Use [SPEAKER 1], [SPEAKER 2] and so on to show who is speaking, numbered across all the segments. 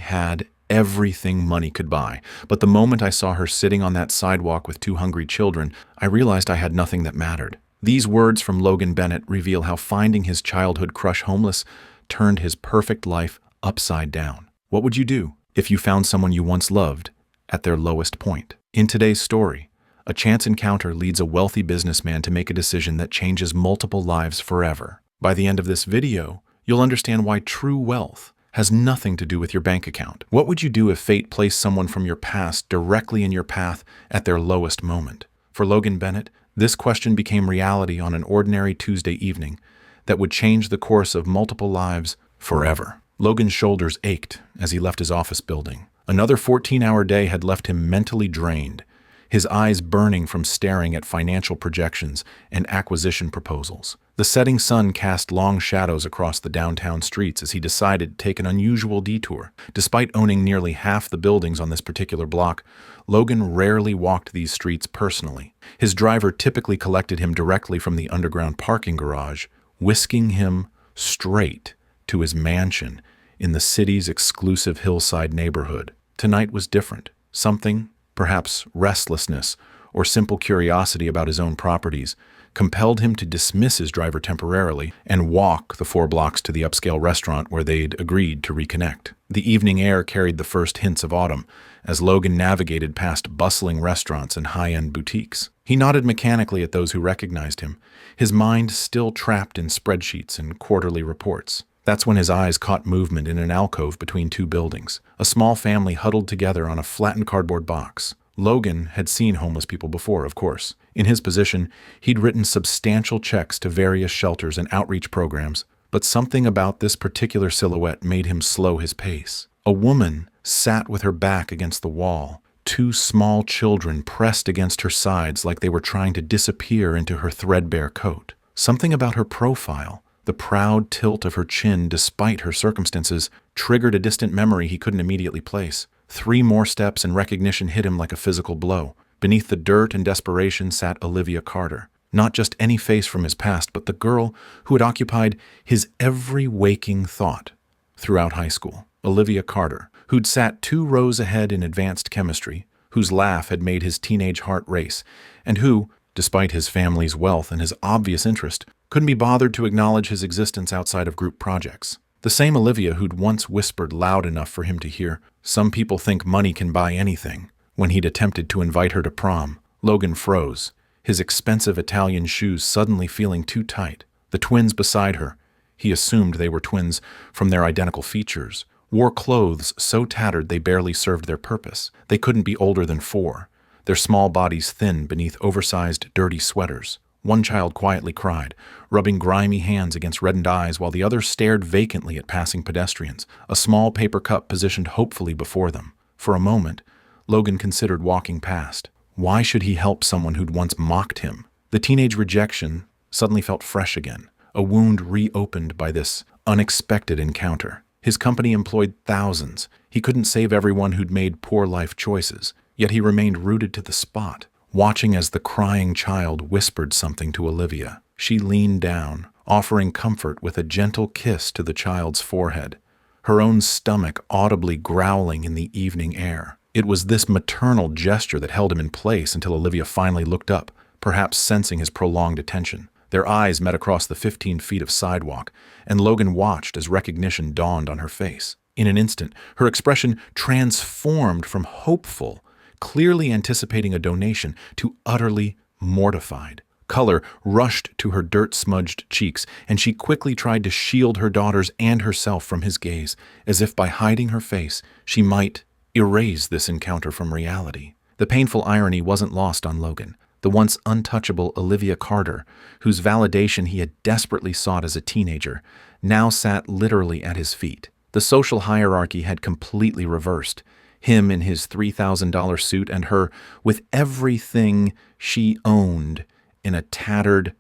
[SPEAKER 1] had everything money could buy, but the moment I saw her sitting on that sidewalk with two hungry children, I realized I had nothing that mattered. These words from Logan Bennett reveal how finding his childhood crush homeless turned his perfect life upside down. What would you do if you found someone you once loved at their lowest point? In today's story, a chance encounter leads a wealthy businessman to make a decision that changes multiple lives forever. By the end of this video, you'll understand why true wealth has nothing to do with your bank account. What would you do if fate placed someone from your past directly in your path at their lowest moment? For Logan Bennett, this question became reality on an ordinary Tuesday evening that would change the course of multiple lives forever. Logan's shoulders ached as he left his office building. Another 14-hour day had left him mentally drained, his eyes burning from staring at financial projections and acquisition proposals. The setting sun cast long shadows across the downtown streets as he decided to take an unusual detour. Despite owning nearly half the buildings on this particular block, Logan rarely walked these streets personally. His driver typically collected him directly from the underground parking garage, whisking him straight to his mansion in the city's exclusive hillside neighborhood. Tonight was different. Something, perhaps restlessness or simple curiosity about his own properties, compelled him to dismiss his driver temporarily and walk the 4 blocks to the upscale restaurant where they'd agreed to reconnect. The evening air carried the first hints of autumn as Logan navigated past bustling restaurants and high-end boutiques. He nodded mechanically at those who recognized him, his mind still trapped in spreadsheets and quarterly reports. That's when his eyes caught movement in an alcove between 2 buildings, a small family huddled together on a flattened cardboard box. Logan had seen homeless people before, of course. In his position, he'd written substantial checks to various shelters and outreach programs, but something about this particular silhouette made him slow his pace. A woman sat with her back against the wall, 2 small children pressed against her sides like they were trying to disappear into her threadbare coat. Something about her profile, the proud tilt of her chin despite her circumstances, triggered a distant memory he couldn't immediately place. 3 more steps and recognition hit him like a physical blow. Beneath the dirt and desperation sat Olivia Carter. Not just any face from his past, but the girl who had occupied his every waking thought throughout high school. Olivia Carter, who'd sat 2 rows ahead in advanced chemistry, whose laugh had made his teenage heart race, and who, despite his family's wealth and his obvious interest, couldn't be bothered to acknowledge his existence outside of group projects. The same Olivia who'd once whispered loud enough for him to hear, "Some people think money can buy anything," when he'd attempted to invite her to prom. Logan froze, his expensive Italian shoes suddenly feeling too tight. The twins beside her, he assumed they were twins from their identical features, wore clothes so tattered they barely served their purpose. They couldn't be older than 4, their small bodies thin beneath oversized, dirty sweaters. One child quietly cried, rubbing grimy hands against reddened eyes while the other stared vacantly at passing pedestrians, a small paper cup positioned hopefully before them. For a moment, Logan considered walking past. Why should he help someone who'd once mocked him? The teenage rejection suddenly felt fresh again, a wound reopened by this unexpected encounter. His company employed thousands. He couldn't save everyone who'd made poor life choices, yet he remained rooted to the spot. Watching as the crying child whispered something to Olivia, she leaned down, offering comfort with a gentle kiss to the child's forehead, her own stomach audibly growling in the evening air. It was this maternal gesture that held him in place until Olivia finally looked up, perhaps sensing his prolonged attention. Their eyes met across the 15 feet of sidewalk, and Logan watched as recognition dawned on her face. In an instant, her expression transformed from hopeful, clearly anticipating a donation, to utterly mortified. Color rushed to her dirt-smudged cheeks, and she quickly tried to shield her daughters and herself from his gaze, as if by hiding her face, she might erase this encounter from reality. The painful irony wasn't lost on Logan. The once untouchable Olivia Carter, whose validation he had desperately sought as a teenager, now sat literally at his feet. The social hierarchy had completely reversed. Him in his $3,000 suit and her with everything she owned in a tattered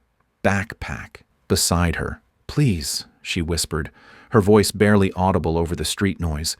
[SPEAKER 1] backpack beside her. "Please," she whispered, her voice barely audible over the street noise.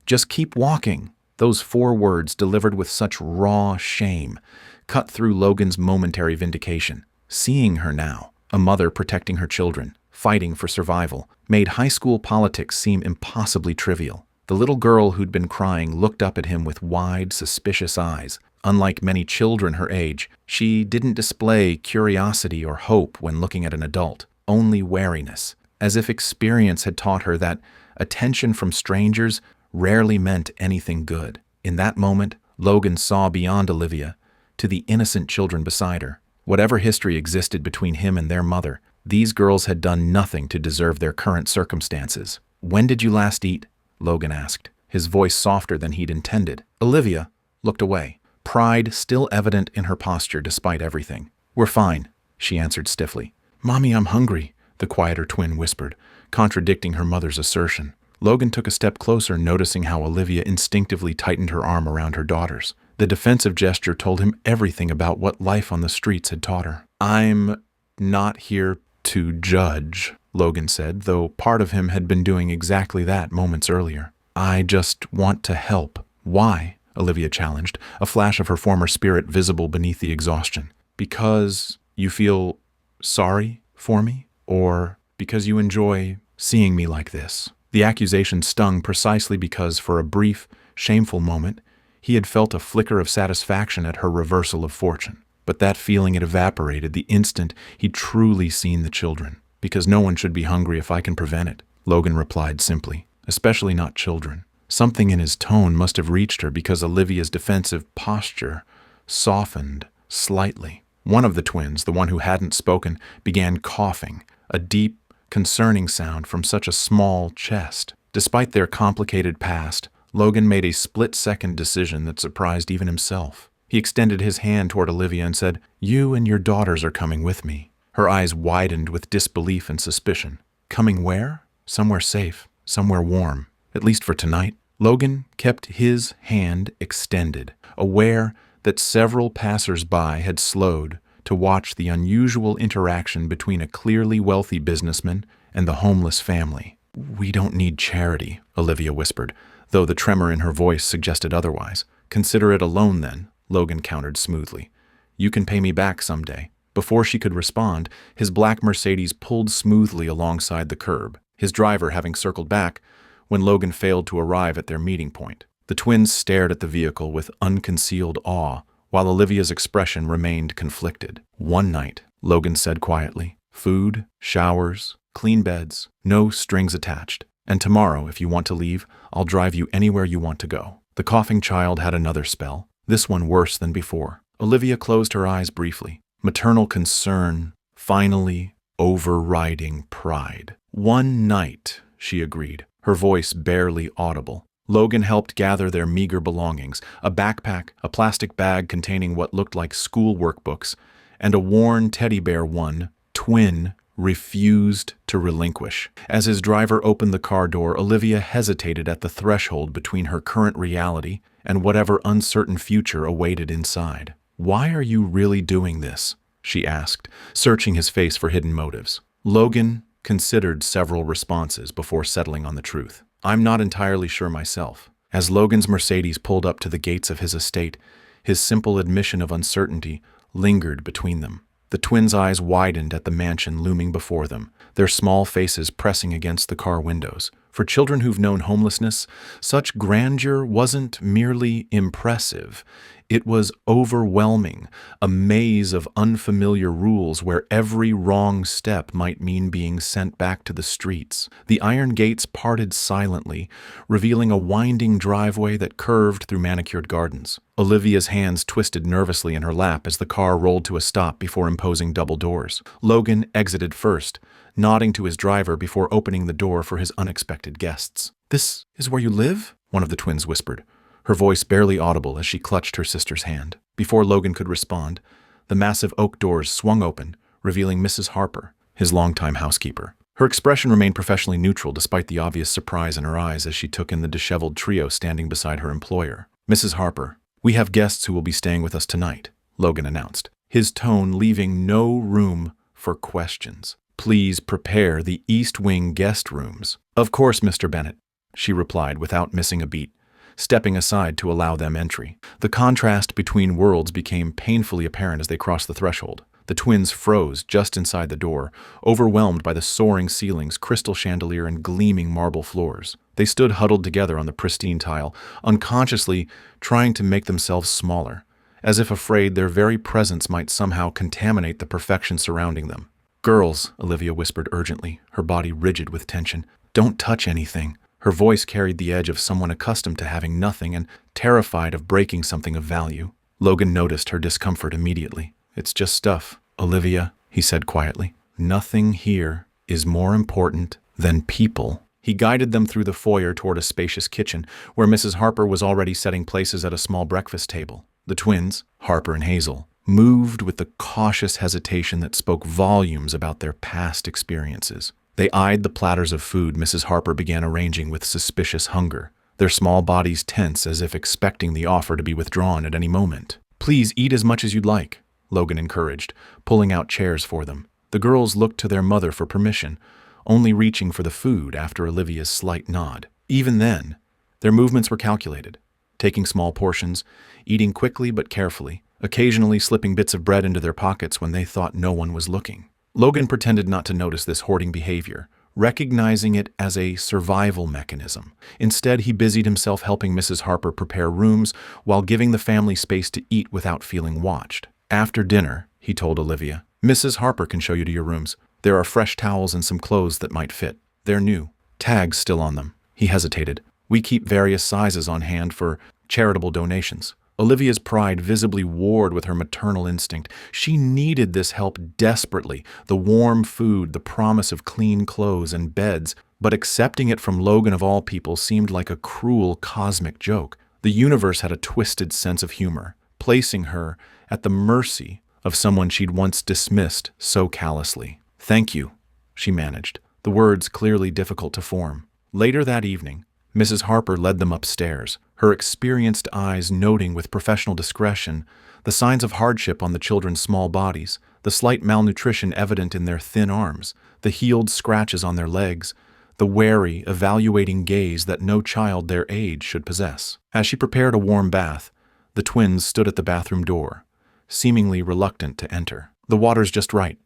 [SPEAKER 1] "Just keep walking." Those 4 words, delivered with such raw shame, cut through Logan's momentary vindication. Seeing her now, a mother protecting her children, fighting for survival, made high school politics seem impossibly trivial. The little girl who'd been crying looked up at him with wide, suspicious eyes. Unlike many children her age, she didn't display curiosity or hope when looking at an adult, only wariness, as if experience had taught her that attention from strangers rarely meant anything good. In that moment, Logan saw beyond Olivia to the innocent children beside her. Whatever history existed between him and their mother, these girls had done nothing to deserve their current circumstances. "When did you last eat?" Logan asked, his voice softer than he'd intended. Olivia looked away, pride still evident in her posture despite everything. "We're fine," she answered stiffly. "Mommy, I'm hungry," the quieter twin whispered, contradicting her mother's assertion. Logan took a step closer, noticing how Olivia instinctively tightened her arm around her daughter's. The defensive gesture told him everything about what life on the streets had taught her. "I'm not here to judge," Logan said, though part of him had been doing exactly that moments earlier. "I just want to help." "Why?" Olivia challenged, a flash of her former spirit visible beneath the exhaustion. "Because you feel sorry for me? Or because you enjoy seeing me like this?" The accusation stung precisely because, for a brief, shameful moment, he had felt a flicker of satisfaction at her reversal of fortune. But that feeling had evaporated the instant he'd truly seen the children. "Because no one should be hungry if I can prevent it," Logan replied simply. "Especially not children." Something in his tone must have reached her because Olivia's defensive posture softened slightly. One of the twins, the one who hadn't spoken, began coughing, a deep, concerning sound from such a small chest. Despite their complicated past, Logan made a split-second decision that surprised even himself. He extended his hand toward Olivia and said, "You and your daughters are coming with me." Her eyes widened with disbelief and suspicion. "Coming where?" "Somewhere safe, somewhere warm, at least for tonight." Logan kept his hand extended, aware that several passers-by had slowed to watch the unusual interaction between a clearly wealthy businessman and the homeless family. "We don't need charity," Olivia whispered, though the tremor in her voice suggested otherwise. "Consider it a loan, then," Logan countered smoothly. "You can pay me back someday." Before she could respond, his black Mercedes pulled smoothly alongside the curb, his driver having circled back when Logan failed to arrive at their meeting point. The twins stared at the vehicle with unconcealed awe, while Olivia's expression remained conflicted. "One night," Logan said quietly. "Food, showers, clean beds, no strings attached. And tomorrow, if you want to leave, I'll drive you anywhere you want to go." The coughing child had another spell, this one worse than before. Olivia closed her eyes briefly, maternal concern finally overriding pride. "One night," she agreed, her voice barely audible. Logan helped gather their meager belongings, a backpack, a plastic bag containing what looked like school workbooks, and a worn teddy bear one twin refused to relinquish. As his driver opened the car door, Olivia hesitated at the threshold between her current reality and whatever uncertain future awaited inside. "Why are you really doing this?" she asked, searching his face for hidden motives. Logan considered several responses before settling on the truth. "I'm not entirely sure myself." As Logan's Mercedes pulled up to the gates of his estate, his simple admission of uncertainty lingered between them. The twins' eyes widened at the mansion looming before them, their small faces pressing against the car windows. For children who've known homelessness, such grandeur wasn't merely impressive. It was overwhelming, a maze of unfamiliar rules where every wrong step might mean being sent back to the streets. The iron gates parted silently, revealing a winding driveway that curved through manicured gardens. Olivia's hands twisted nervously in her lap as the car rolled to a stop before imposing double doors. Logan exited first, nodding to his driver before opening the door for his unexpected guests. "This is where you live?" one of the twins whispered, her voice barely audible as she clutched her sister's hand. Before Logan could respond, the massive oak doors swung open, revealing Mrs. Harper, his longtime housekeeper. Her expression remained professionally neutral despite the obvious surprise in her eyes as she took in the disheveled trio standing beside her employer. "Mrs. Harper, we have guests who will be staying with us tonight," Logan announced, his tone leaving no room for questions. "Please prepare the East Wing guest rooms." "Of course, Mr. Bennett," she replied without missing a beat, stepping aside to allow them entry. The contrast between worlds became painfully apparent as they crossed the threshold. The twins froze just inside the door, overwhelmed by the soaring ceilings, crystal chandelier, and gleaming marble floors. They stood huddled together on the pristine tile, unconsciously trying to make themselves smaller, as if afraid their very presence might somehow contaminate the perfection surrounding them. "Girls," Olivia whispered urgently, her body rigid with tension, "don't touch anything." Her voice carried the edge of someone accustomed to having nothing and terrified of breaking something of value. Logan noticed her discomfort immediately. "It's just stuff, Olivia," he said quietly. "Nothing here is more important than people." He guided them through the foyer toward a spacious kitchen, where Mrs. Harper was already setting places at a small breakfast table. The twins, Harper and Hazel, moved with the cautious hesitation that spoke volumes about their past experiences. They eyed the platters of food Mrs. Harper began arranging with suspicious hunger, their small bodies tense as if expecting the offer to be withdrawn at any moment. "Please eat as much as you'd like," Logan encouraged, pulling out chairs for them. The girls looked to their mother for permission, only reaching for the food after Olivia's slight nod. Even then, their movements were calculated, taking small portions, eating quickly but carefully, occasionally slipping bits of bread into their pockets when they thought no one was looking. Logan pretended not to notice this hoarding behavior, recognizing it as a survival mechanism. Instead, he busied himself helping Mrs. Harper prepare rooms while giving the family space to eat without feeling watched. "After dinner," he told Olivia, "Mrs. Harper can show you to your rooms. There are fresh towels and some clothes that might fit. They're new. Tags still on them." He hesitated. "We keep various sizes on hand for charitable donations." Olivia's pride visibly warred with her maternal instinct. She needed this help desperately, the warm food, the promise of clean clothes and beds, but accepting it from Logan of all people seemed like a cruel cosmic joke. The universe had a twisted sense of humor, placing her at the mercy of someone she'd once dismissed so callously. "Thank you," she managed, the words clearly difficult to form. Later that evening, Mrs. Harper led them upstairs, her experienced eyes noting with professional discretion the signs of hardship on the children's small bodies, the slight malnutrition evident in their thin arms, the healed scratches on their legs, the wary, evaluating gaze that no child their age should possess. As she prepared a warm bath, the twins stood at the bathroom door, seemingly reluctant to enter. "The water's just right,"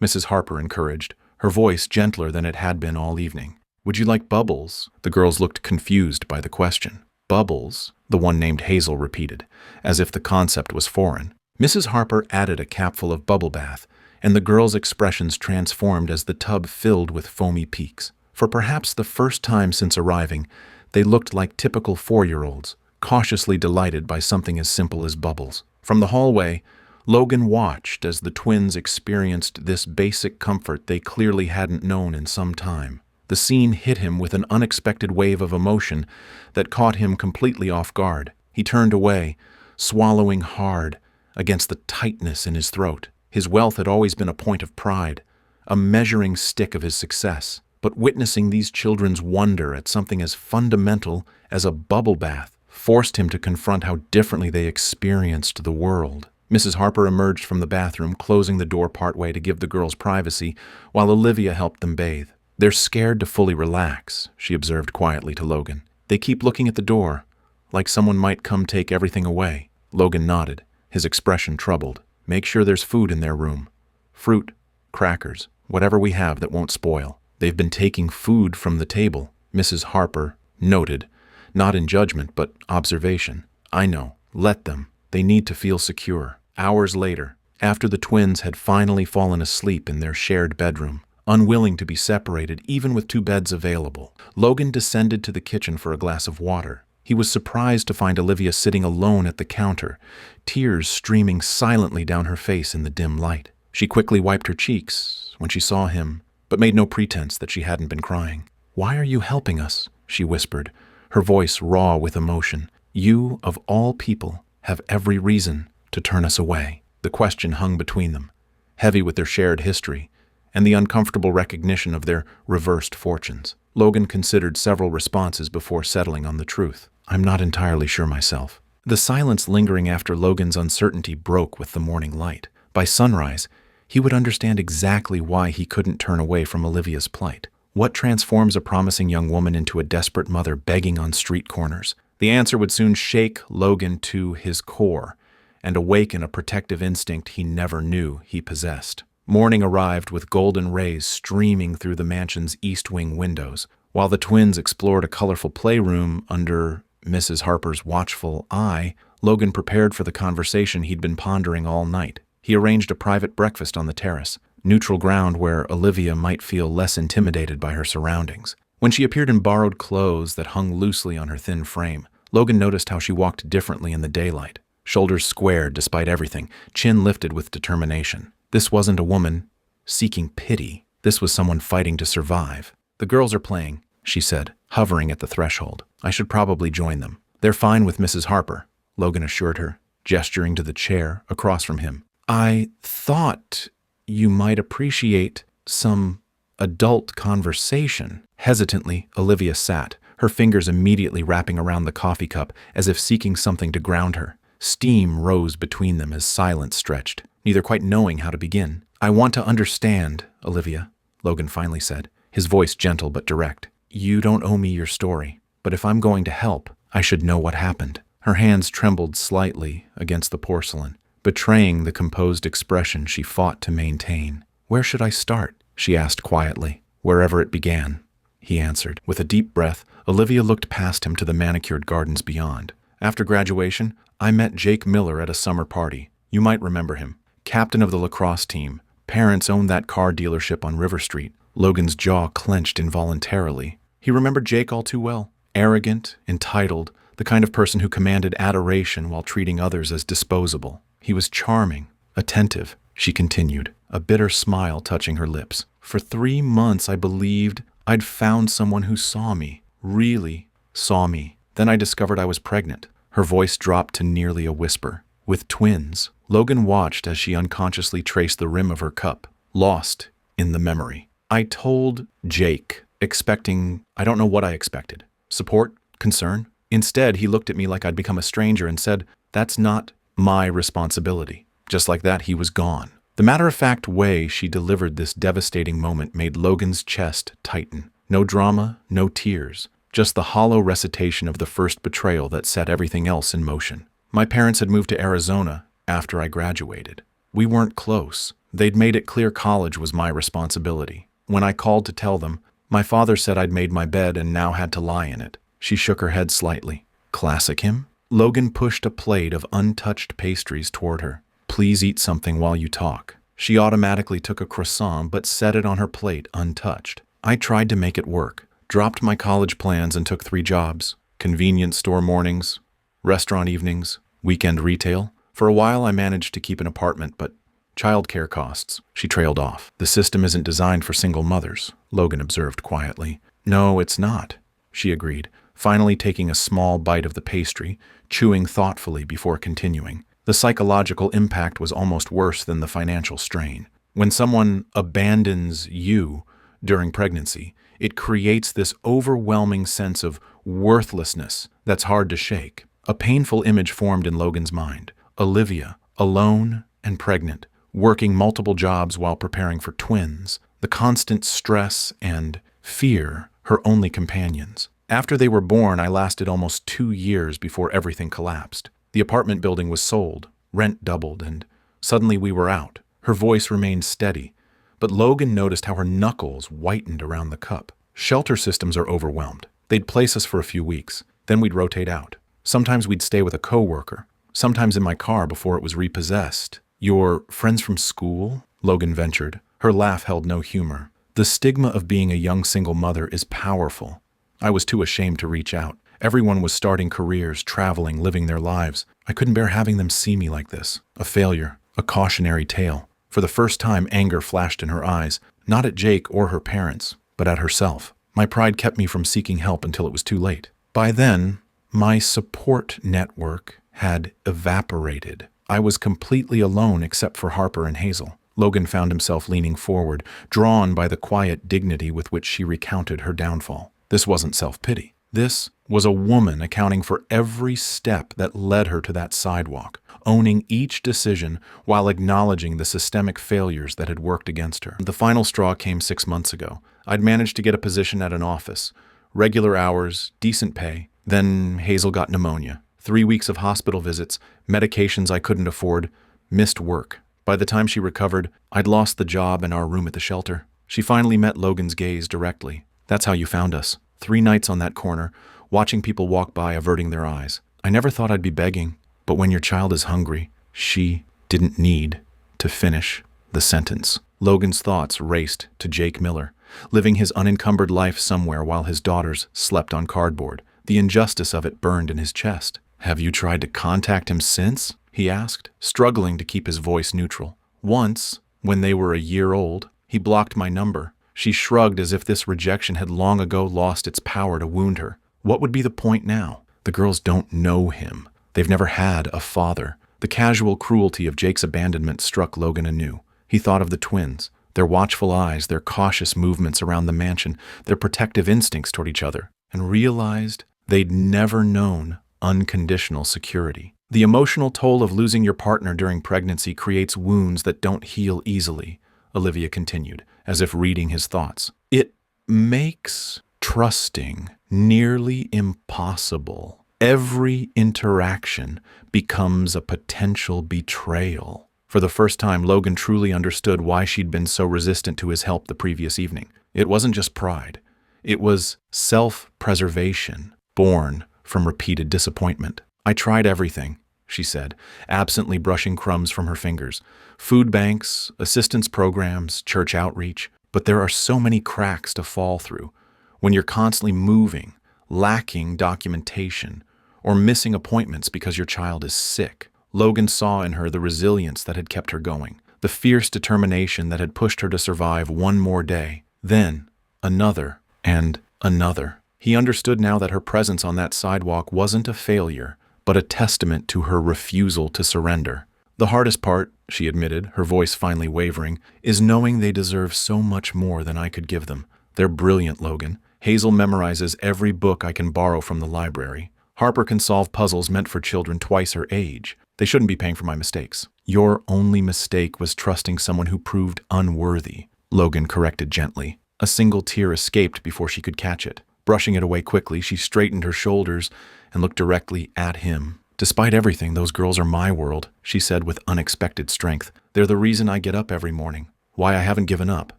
[SPEAKER 1] Mrs. Harper encouraged, her voice gentler than it had been all evening. "Would you like bubbles?" The girls looked confused by the question. "Bubbles?" the one named Hazel repeated, as if the concept was foreign. Mrs. Harper added a capful of bubble bath, and the girls' expressions transformed as the tub filled with foamy peaks. For perhaps the first time since arriving, they looked like typical 4-year-olds, cautiously delighted by something as simple as bubbles. From the hallway, Logan watched as the twins experienced this basic comfort they clearly hadn't known in some time. The scene hit him with an unexpected wave of emotion that caught him completely off guard. He turned away, swallowing hard against the tightness in his throat. His wealth had always been a point of pride, a measuring stick of his success. But witnessing these children's wonder at something as fundamental as a bubble bath forced him to confront how differently they experienced the world. Mrs. Harper emerged from the bathroom, closing the door partway to give the girls privacy, while Olivia helped them bathe. "They're scared to fully relax," she observed quietly to Logan. "They keep looking at the door, like someone might come take everything away." Logan nodded, his expression troubled. "Make sure there's food in their room. Fruit, crackers, whatever we have that won't spoil." "They've been taking food from the table," Mrs. Harper noted, not in judgment but observation. "I know. Let them. They need to feel secure." Hours later, after the twins had finally fallen asleep in their shared bedroom, unwilling to be separated even with 2 beds available, Logan descended to the kitchen for a glass of water. He was surprised to find Olivia sitting alone at the counter, tears streaming silently down her face in the dim light. She quickly wiped her cheeks when she saw him, but made no pretense that she hadn't been crying. "Why are you helping us?" she whispered, her voice raw with emotion. "You, of all people, have every reason to turn us away." The question hung between them, heavy with their shared history and the uncomfortable recognition of their reversed fortunes. Logan considered several responses before settling on the truth. "I'm not entirely sure myself." The silence lingering after Logan's uncertainty broke with the morning light. By sunrise, he would understand exactly why he couldn't turn away from Olivia's plight. What transforms a promising young woman into a desperate mother begging on street corners? The answer would soon shake Logan to his core, and awaken a protective instinct he never knew he possessed. Morning arrived with golden rays streaming through the mansion's east wing windows. While the twins explored a colorful playroom under Mrs. Harper's watchful eye, Logan prepared for the conversation he'd been pondering all night. He arranged a private breakfast on the terrace, neutral ground where Olivia might feel less intimidated by her surroundings. When she appeared in borrowed clothes that hung loosely on her thin frame, Logan noticed how she walked differently in the daylight. Shoulders squared despite everything, chin lifted with determination. This wasn't a woman seeking pity. This was someone fighting to survive. "The girls are playing," she said, hovering at the threshold. "I should probably join them." "They're fine with Mrs. Harper," Logan assured her, gesturing to the chair across from him. "I thought you might appreciate some adult conversation." Hesitantly, Olivia sat, her fingers immediately wrapping around the coffee cup as if seeking something to ground her. Steam rose between them as silence stretched, neither quite knowing how to begin. "I want to understand, Olivia," Logan finally said, his voice gentle but direct. "You don't owe me your story, but if I'm going to help, I should know what happened." Her hands trembled slightly against the porcelain, betraying the composed expression she fought to maintain. "Where should I start?" she asked quietly. "Wherever it began," he answered. With a deep breath, Olivia looked past him to the manicured gardens beyond. "After graduation, I met Jake Miller at a summer party. You might remember him. Captain of the lacrosse team. Parents owned that car dealership on River Street." Logan's jaw clenched involuntarily. He remembered Jake all too well. Arrogant, entitled, the kind of person who commanded adoration while treating others as disposable. He was charming, attentive, she continued, a bitter smile touching her lips. "For 3 months I believed I'd found someone who saw me, really saw me. Then I discovered I was pregnant." Her voice dropped to nearly a whisper. "With twins." Logan watched as she unconsciously traced the rim of her cup, lost in the memory. "I told Jake, expecting, I don't know what I expected. Support? Concern? Instead, he looked at me like I'd become a stranger and said, 'That's not my responsibility.' Just like that, he was gone." The matter-of-fact way she delivered this devastating moment made Logan's chest tighten. No drama, no tears, just the hollow recitation of the first betrayal that set everything else in motion. "My parents had moved to Arizona after I graduated. We weren't close. They'd made it clear college was my responsibility. When I called to tell them, my father said I'd made my bed and now had to lie in it." She shook her head slightly. "Classic him?" Logan pushed a plate of untouched pastries toward her. "Please eat something while you talk." She automatically took a croissant but set it on her plate untouched. "I tried to make it work. Dropped my college plans and took 3 jobs. Convenience store mornings, restaurant evenings, weekend retail. For a while I managed to keep an apartment, but childcare costs." She trailed off. "The system isn't designed for single mothers," Logan observed quietly. "No, it's not," she agreed, finally taking a small bite of the pastry, chewing thoughtfully before continuing. The psychological impact was almost worse than the financial strain. When someone abandons you during pregnancy, it creates this overwhelming sense of worthlessness that's hard to shake. A painful image formed in Logan's mind. Olivia, alone and pregnant, working multiple jobs while preparing for twins. The constant stress and fear, her only companions. "After they were born, I lasted almost 2 years before everything collapsed. The apartment building was sold, rent doubled, and suddenly we were out." Her voice remained steady, but Logan noticed how her knuckles whitened around the cup. "Shelter systems are overwhelmed. They'd place us for a few weeks, then we'd rotate out. Sometimes we'd stay with a coworker, sometimes in my car before it was repossessed." "Your friends from school?" Logan ventured. Her laugh held no humor. "The stigma of being a young single mother is powerful. I was too ashamed to reach out. Everyone was starting careers, traveling, living their lives. I couldn't bear having them see me like this. A failure, a cautionary tale." For the first time, anger flashed in her eyes, not at Jake or her parents, but at herself. "My pride kept me from seeking help until it was too late. By then, my support network had evaporated. I was completely alone except for Harper and Hazel." Logan found himself leaning forward, drawn by the quiet dignity with which she recounted her downfall. This wasn't self-pity. This was a woman accounting for every step that led her to that sidewalk, owning each decision while acknowledging the systemic failures that had worked against her. The final straw came 6 months ago. I'd managed to get a position at an office, regular hours, decent pay. Then Hazel got pneumonia. 3 weeks of hospital visits, medications I couldn't afford, missed work. By the time she recovered, I'd lost the job and our room at the shelter. She finally met Logan's gaze directly. "That's how you found us. 3 nights on that corner, watching people walk by averting their eyes. I never thought I'd be begging, but when your child is hungry," she didn't need to finish the sentence. Logan's thoughts raced to Jake Miller, living his unencumbered life somewhere while his daughters slept on cardboard. The injustice of it burned in his chest. "Have you tried to contact him since?" he asked, struggling to keep his voice neutral. "Once, when they were a year old, he blocked my number." She shrugged as if this rejection had long ago lost its power to wound her. What would be the point now? The girls don't know him. They've never had a father. The casual cruelty of Jake's abandonment struck Logan anew. He thought of the twins, their watchful eyes, their cautious movements around the mansion, their protective instincts toward each other, and realized they'd never known unconditional security. The emotional toll of losing your partner during pregnancy creates wounds that don't heal easily, Olivia continued, as if reading his thoughts. It makes trusting nearly impossible. Every interaction becomes a potential betrayal. For the first time, Logan truly understood why she'd been so resistant to his help the previous evening. It wasn't just pride. It was self-preservation, born from repeated disappointment. "I tried everything," she said, absently brushing crumbs from her fingers. "Food banks, assistance programs, church outreach. But there are so many cracks to fall through. When you're constantly moving, lacking documentation, or missing appointments because your child is sick." Logan saw in her the resilience that had kept her going, the fierce determination that had pushed her to survive one more day, then another, and another. He understood now that her presence on that sidewalk wasn't a failure, but a testament to her refusal to surrender. "The hardest part," she admitted, her voice finally wavering, "is knowing they deserve so much more than I could give them. They're brilliant, Logan. Hazel memorizes every book I can borrow from the library. Harper can solve puzzles meant for children twice her age. They shouldn't be paying for my mistakes." "Your only mistake was trusting someone who proved unworthy," Logan corrected gently. A single tear escaped before she could catch it. Brushing it away quickly, she straightened her shoulders and looked directly at him. "Despite everything, those girls are my world," she said with unexpected strength. "They're the reason I get up every morning, why I haven't given up."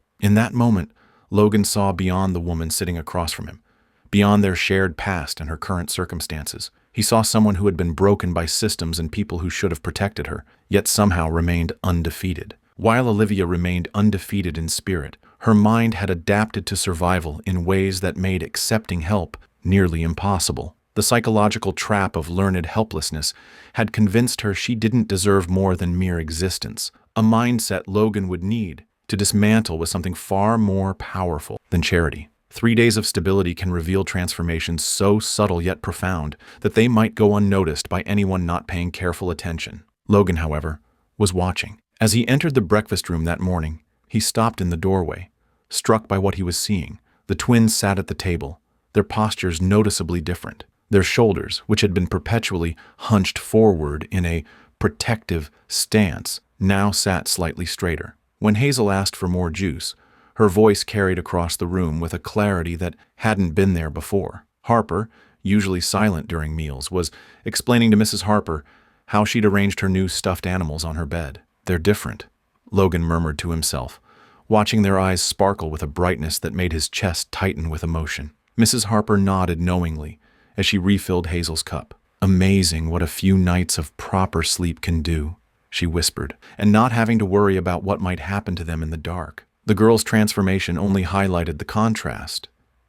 [SPEAKER 1] In that moment, Logan saw beyond the woman sitting across from him, beyond their shared past and her current circumstances. He saw someone who had been broken by systems and people who should have protected her, yet somehow remained undefeated. While Olivia remained undefeated in spirit, her mind had adapted to survival in ways that made accepting help nearly impossible. The psychological trap of learned helplessness had convinced her she didn't deserve more than mere existence, a mindset Logan would need to dismantle with something far more powerful than charity. 3 days of stability can reveal transformations so subtle yet profound that they might go unnoticed by anyone not paying careful attention. Logan, however, was watching. As he entered the breakfast room that morning, he stopped in the doorway, struck by what he was seeing. The twins sat at the table, their postures noticeably different. Their shoulders, which had been perpetually hunched forward in a protective stance, now sat slightly straighter. When Hazel asked for more juice, her voice carried across the room with a clarity that hadn't been there before. Harper, usually silent during meals, was explaining to Mrs. Harper how she'd arranged her new stuffed animals on her bed. "They're different," Logan murmured to himself, watching their eyes sparkle with a brightness that made his chest tighten with emotion. Mrs. Harper nodded knowingly as she refilled Hazel's cup. "Amazing what a few nights of proper sleep can do," she whispered, "and not having to worry about what might happen to them in the dark." The girls' transformation only highlighted the contrast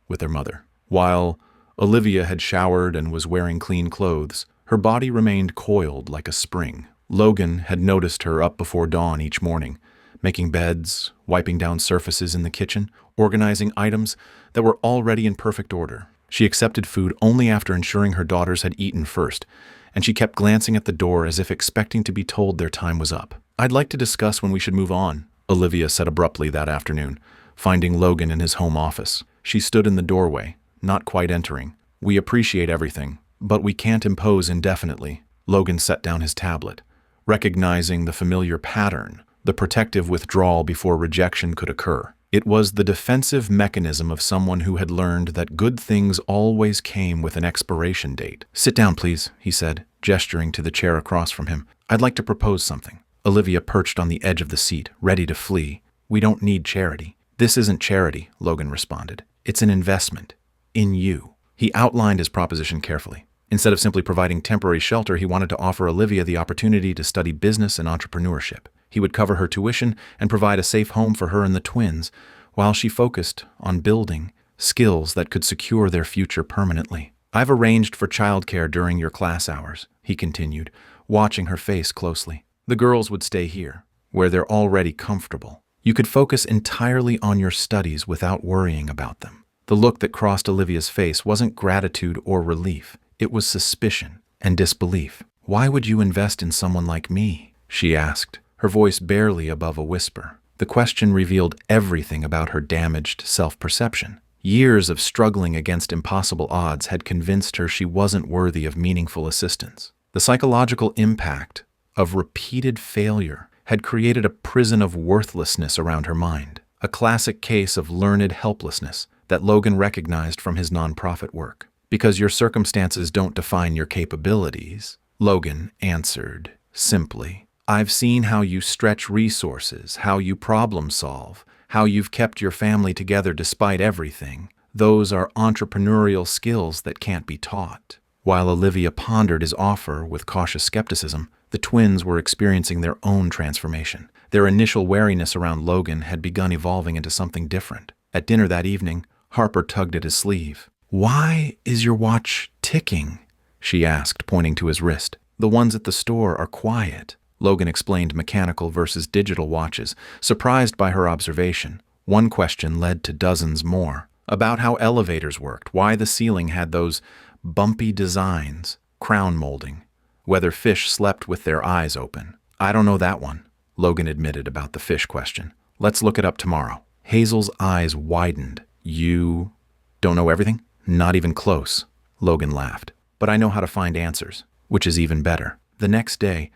[SPEAKER 1] with their mother. While Olivia had showered and was wearing clean clothes, her body remained coiled like a spring. Logan had noticed her up before dawn each morning, making beds, wiping down surfaces in the kitchen, organizing items that were already in perfect order. She accepted food only after ensuring her daughters had eaten first, and she kept glancing at the door as if expecting to be told their time was up. "I'd like to discuss when we should move on," Olivia said abruptly that afternoon, finding Logan in his home office. She stood in the doorway, not quite entering. "We appreciate everything, but we can't impose indefinitely." Logan set down his tablet, recognizing the familiar pattern, the protective withdrawal before rejection could occur. It was the defensive mechanism of someone who had learned that good things always came with an expiration date. "Sit down, please," he said, gesturing to the chair across from him. "I'd like to propose something." Olivia perched on the edge of the seat, ready to flee. "We don't need charity." "This isn't charity," Logan responded. "It's an investment. In you." He outlined his proposition carefully. Instead of simply providing temporary shelter, he wanted to offer Olivia the opportunity to study business and entrepreneurship. He would cover her tuition and provide a safe home for her and the twins, while she focused on building skills that could secure their future permanently. "I've arranged for childcare during your class hours," he continued, watching her face closely. "The girls would stay here, where they're already comfortable. You could focus entirely on your studies without worrying about them." The look that crossed Olivia's face wasn't gratitude or relief. It was suspicion and disbelief. "Why would you invest in someone like me?" she asked, her voice barely above a whisper. The question revealed everything about her damaged self-perception. Years of struggling against impossible odds had convinced her she wasn't worthy of meaningful assistance. The psychological impact of repeated failure had created a prison of worthlessness around her mind, a classic case of learned helplessness that Logan recognized from his nonprofit work. "Because your circumstances don't define your capabilities," Logan answered simply. "I've seen how you stretch resources, how you problem solve, how you've kept your family together despite everything. Those are entrepreneurial skills that can't be taught." While Olivia pondered his offer with cautious skepticism, the twins were experiencing their own transformation. Their initial wariness around Logan had begun evolving into something different. At dinner that evening, Harper tugged at his sleeve. "Why is your watch ticking?" she asked, pointing to his wrist. "The ones at the store are quiet." Logan explained mechanical versus digital watches, surprised by her observation. One question led to dozens more. About how elevators worked, why the ceiling had those bumpy designs, crown molding, whether fish slept with their eyes open. "I don't know that one," Logan admitted about the fish question. "Let's look it up tomorrow." Hazel's eyes widened. "You don't know everything?" "Not even close," Logan laughed. "But I know how to find answers, which is even better." The next day,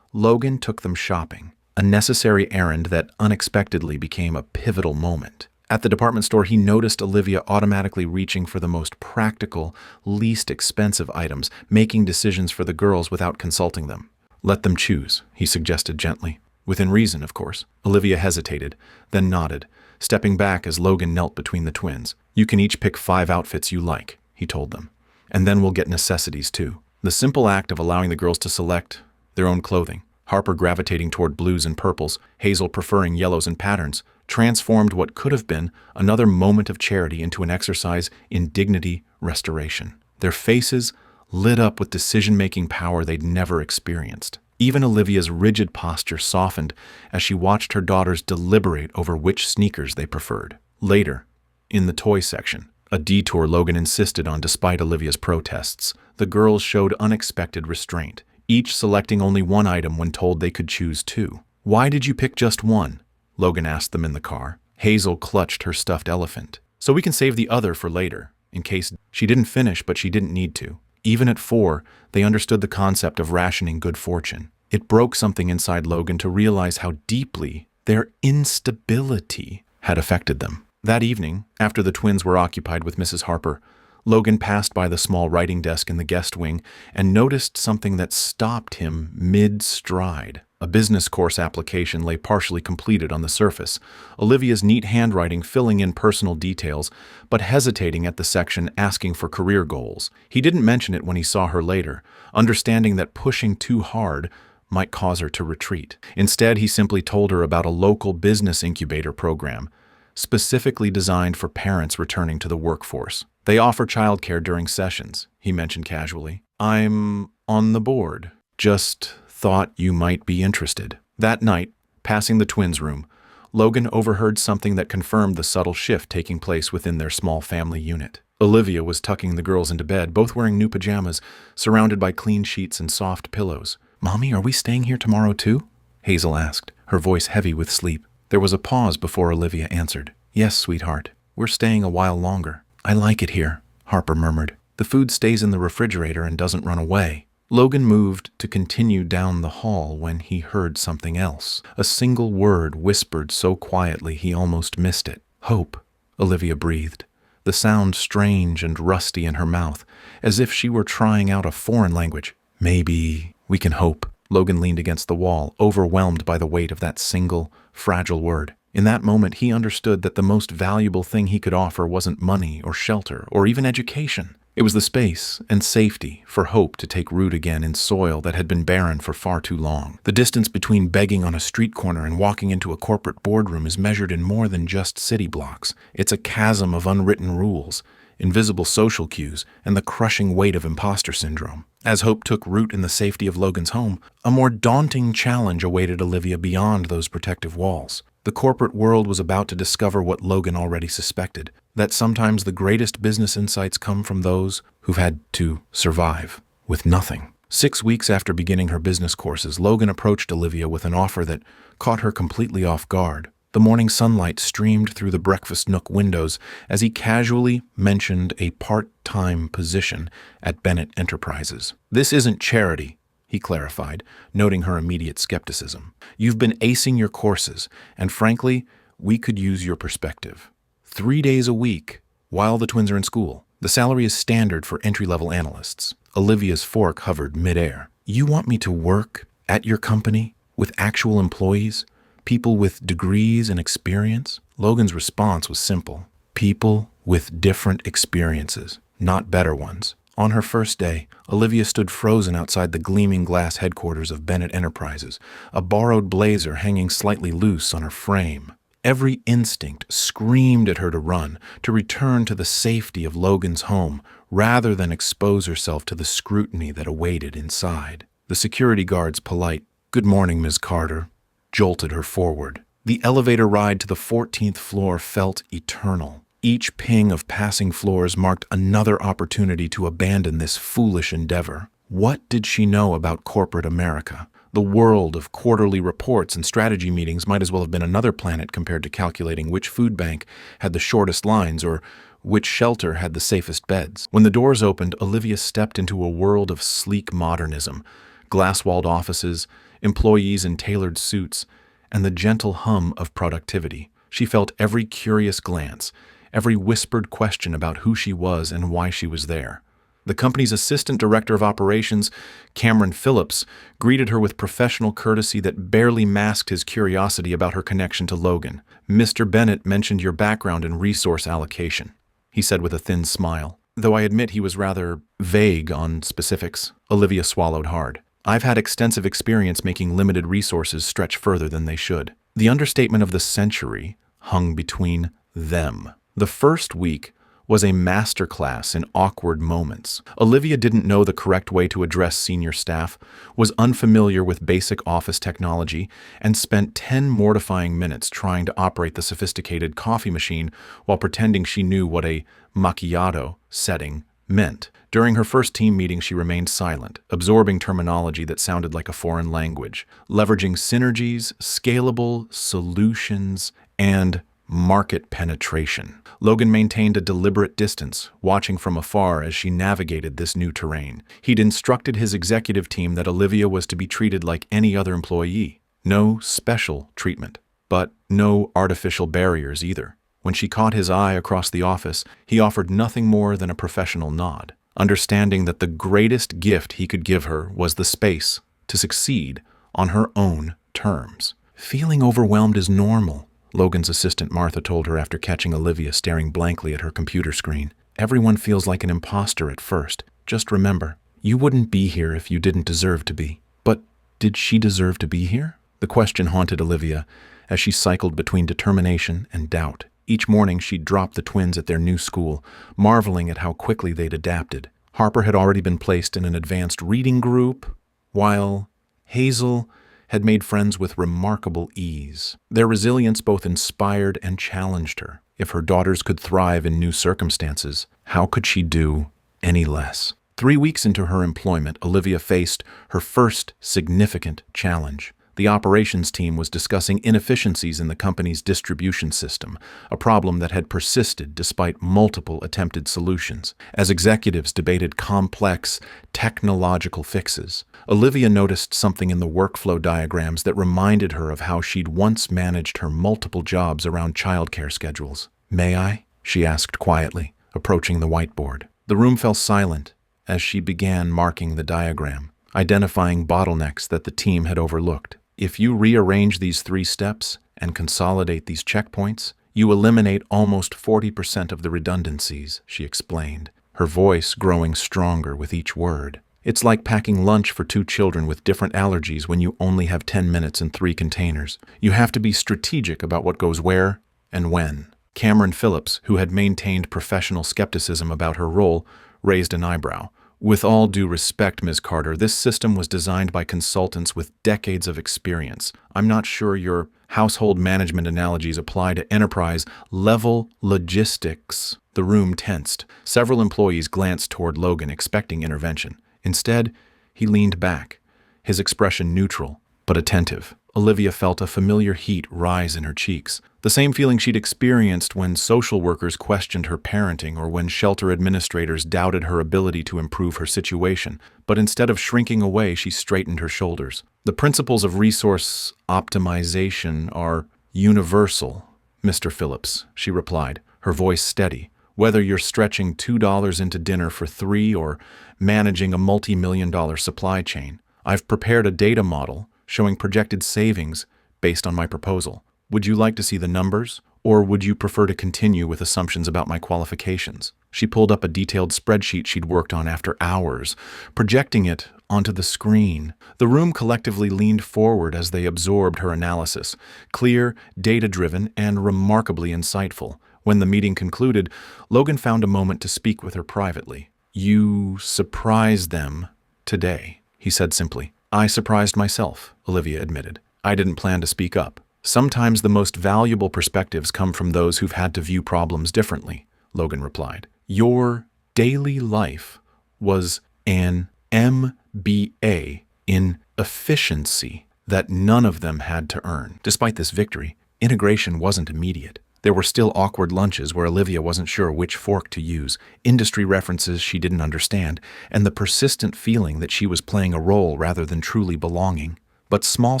[SPEAKER 1] Logan took them shopping, a necessary errand that unexpectedly became a pivotal moment. At the department store, he noticed Olivia automatically reaching for the most practical, least expensive items, making decisions for the girls without consulting them. "Let them choose," he suggested gently. Within reason, of course. Olivia hesitated, then nodded, stepping back as Logan knelt between the twins. "You can each pick 5 outfits you like," he told them. "And then we'll get necessities too." The simple act of allowing the girls to select their own clothing, Harper gravitating toward blues and purples, Hazel preferring yellows and patterns, transformed what could have been another moment of charity into an exercise in dignity restoration. Their faces lit up with decision-making power they'd never experienced. Even Olivia's rigid posture softened as she watched her daughters deliberate over which sneakers they preferred. Later, in the toy section, a detour Logan insisted on despite Olivia's protests, the girls showed unexpected restraint, each selecting only one item when told they could choose 2. "Why did you pick just one?" Logan asked them in the car. Hazel clutched her stuffed elephant. "So we can save the other for later, in case." She didn't finish, but she didn't need to. Even at 4, they understood the concept of rationing good fortune. It broke something inside Logan to realize how deeply their instability had affected them. That evening, after the twins were occupied with Mrs. Harper, Logan passed by the small writing desk in the guest wing and noticed something that stopped him mid-stride. A business course application lay partially completed on the surface, Olivia's neat handwriting filling in personal details, but hesitating at the section asking for career goals. He didn't mention it when he saw her later, understanding that pushing too hard might cause her to retreat. Instead, he simply told her about a local business incubator program, specifically designed for parents returning to the workforce. "They offer childcare during sessions," he mentioned casually. "I'm on the board. Just thought you might be interested." That night, passing the twins' room, Logan overheard something that confirmed the subtle shift taking place within their small family unit. Olivia was tucking the girls into bed, both wearing new pajamas, surrounded by clean sheets and soft pillows. "Mommy, are we staying here tomorrow too?" Hazel asked, her voice heavy with sleep. There was a pause before Olivia answered. "Yes, sweetheart. We're staying a while longer." "I like it here," Harper murmured. "The food stays in the refrigerator and doesn't run away." Logan moved to continue down the hall when he heard something else. A single word whispered so quietly he almost missed it. Hope, Olivia breathed, the sound strange and rusty in her mouth, as if she were trying out a foreign language. Maybe we can hope. Logan leaned against the wall, overwhelmed by the weight of that single, fragile word. In that moment, he understood that the most valuable thing he could offer wasn't money or shelter or even education. It was the space and safety for hope to take root again in soil that had been barren for far too long. The distance between begging on a street corner and walking into a corporate boardroom is measured in more than just city blocks. It's a chasm of unwritten rules, invisible social cues, and the crushing weight of imposter syndrome. As hope took root in the safety of Logan's home, a more daunting challenge awaited Olivia beyond those protective walls. The corporate world was about to discover what Logan already suspected, that sometimes the greatest business insights come from those who've had to survive with nothing. 6 weeks after beginning her business courses, Logan approached Olivia with an offer that caught her completely off guard. The morning sunlight streamed through the breakfast nook windows as he casually mentioned a part-time position at Bennett Enterprises. "This isn't charity," he clarified, noting her immediate skepticism. "You've been acing your courses, and frankly, we could use your perspective. 3 days a week, while the twins are in school. The salary is standard for entry-level analysts." Olivia's fork hovered midair. "You want me to work at your company with actual employees? People with degrees and experience?" Logan's response was simple. People with different experiences, not better ones. On her first day, Olivia stood frozen outside the gleaming glass headquarters of Bennett Enterprises, a borrowed blazer hanging slightly loose on her frame. Every instinct screamed at her to run, to return to the safety of Logan's home, rather than expose herself to the scrutiny that awaited inside. The security guard's polite, "Good morning, Ms. Carter," jolted her forward. The elevator ride to the 14th floor felt eternal. Each ping of passing floors marked another opportunity to abandon this foolish endeavor. What did she know about corporate America? The world of quarterly reports and strategy meetings might as well have been another planet compared to calculating which food bank had the shortest lines or which shelter had the safest beds. When the doors opened, Olivia stepped into a world of sleek modernism, glass-walled offices, employees in tailored suits, and the gentle hum of productivity. She felt every curious glance, every whispered question about who she was and why she was there. The company's assistant director of operations, Cameron Phillips, greeted her with professional courtesy that barely masked his curiosity about her connection to Logan. "Mr. Bennett mentioned your background in resource allocation," he said with a thin smile. Though I admit he was rather vague on specifics, Olivia swallowed hard. "I've had extensive experience making limited resources stretch further than they should." The understatement of the century hung between them. The first week was a masterclass in awkward moments. Olivia didn't know the correct way to address senior staff, was unfamiliar with basic office technology, and spent 10 mortifying minutes trying to operate the sophisticated coffee machine while pretending she knew what a macchiato setting meant. During her first team meeting, she remained silent, absorbing terminology that sounded like a foreign language, leveraging synergies, scalable solutions, and market penetration. Logan maintained a deliberate distance, watching from afar as she navigated this new terrain. He'd instructed his executive team that Olivia was to be treated like any other employee. No special treatment, but no artificial barriers either. When she caught his eye across the office, he offered nothing more than a professional nod, understanding that the greatest gift he could give her was the space to succeed on her own terms. "Feeling overwhelmed is normal," Logan's assistant Martha told her after catching Olivia staring blankly at her computer screen. "Everyone feels like an imposter at first. Just remember, you wouldn't be here if you didn't deserve to be." But did she deserve to be here? The question haunted Olivia as she cycled between determination and doubt. Each morning she'd drop the twins at their new school, marveling at how quickly they'd adapted. Harper had already been placed in an advanced reading group, while Hazel had made friends with remarkable ease. Their resilience both inspired and challenged her. If her daughters could thrive in new circumstances, how could she do any less? 3 weeks into her employment, Olivia faced her first significant challenge: The operations team was discussing inefficiencies in the company's distribution system, a problem that had persisted despite multiple attempted solutions. As executives debated complex technological fixes, Olivia noticed something in the workflow diagrams that reminded her of how she'd once managed her multiple jobs around childcare schedules. "May I?" she asked quietly, approaching the whiteboard. The room fell silent as she began marking the diagram, identifying bottlenecks that the team had overlooked. "If you rearrange these 3 steps and consolidate these checkpoints, you eliminate almost 40% of the redundancies," she explained, her voice growing stronger with each word. "It's like packing lunch for 2 children with different allergies when you only have 10 minutes and 3 containers. You have to be strategic about what goes where and when." Cameron Phillips, who had maintained professional skepticism about her role, raised an eyebrow. "With all due respect, Ms. Carter, this system was designed by consultants with decades of experience. I'm not sure your household management analogies apply to enterprise-level logistics." The room tensed. Several employees glanced toward Logan, expecting intervention. Instead, he leaned back, his expression neutral but attentive. Olivia felt a familiar heat rise in her cheeks, the same feeling she'd experienced when social workers questioned her parenting or when shelter administrators doubted her ability to improve her situation. But instead of shrinking away, she straightened her shoulders. "The principles of resource optimization are universal, Mr. Phillips," she replied, her voice steady. "Whether you're stretching $2 into dinner for 3 or managing a multi-million-dollar supply chain, I've prepared a data model showing projected savings based on my proposal. Would you like to see the numbers, or would you prefer to continue with assumptions about my qualifications?" She pulled up a detailed spreadsheet she'd worked on after hours, projecting it onto the screen. The room collectively leaned forward as they absorbed her analysis, clear, data-driven, and remarkably insightful. When the meeting concluded, Logan found a moment to speak with her privately. "You surprised them today," he said simply. "I surprised myself," Olivia admitted. "I didn't plan to speak up." "Sometimes the most valuable perspectives come from those who've had to view problems differently," Logan replied. "Your daily life was an MBA in efficiency that none of them had to earn." Despite this victory, integration wasn't immediate. There were still awkward lunches where Olivia wasn't sure which fork to use, industry references she didn't understand, and the persistent feeling that she was playing a role rather than truly belonging. But small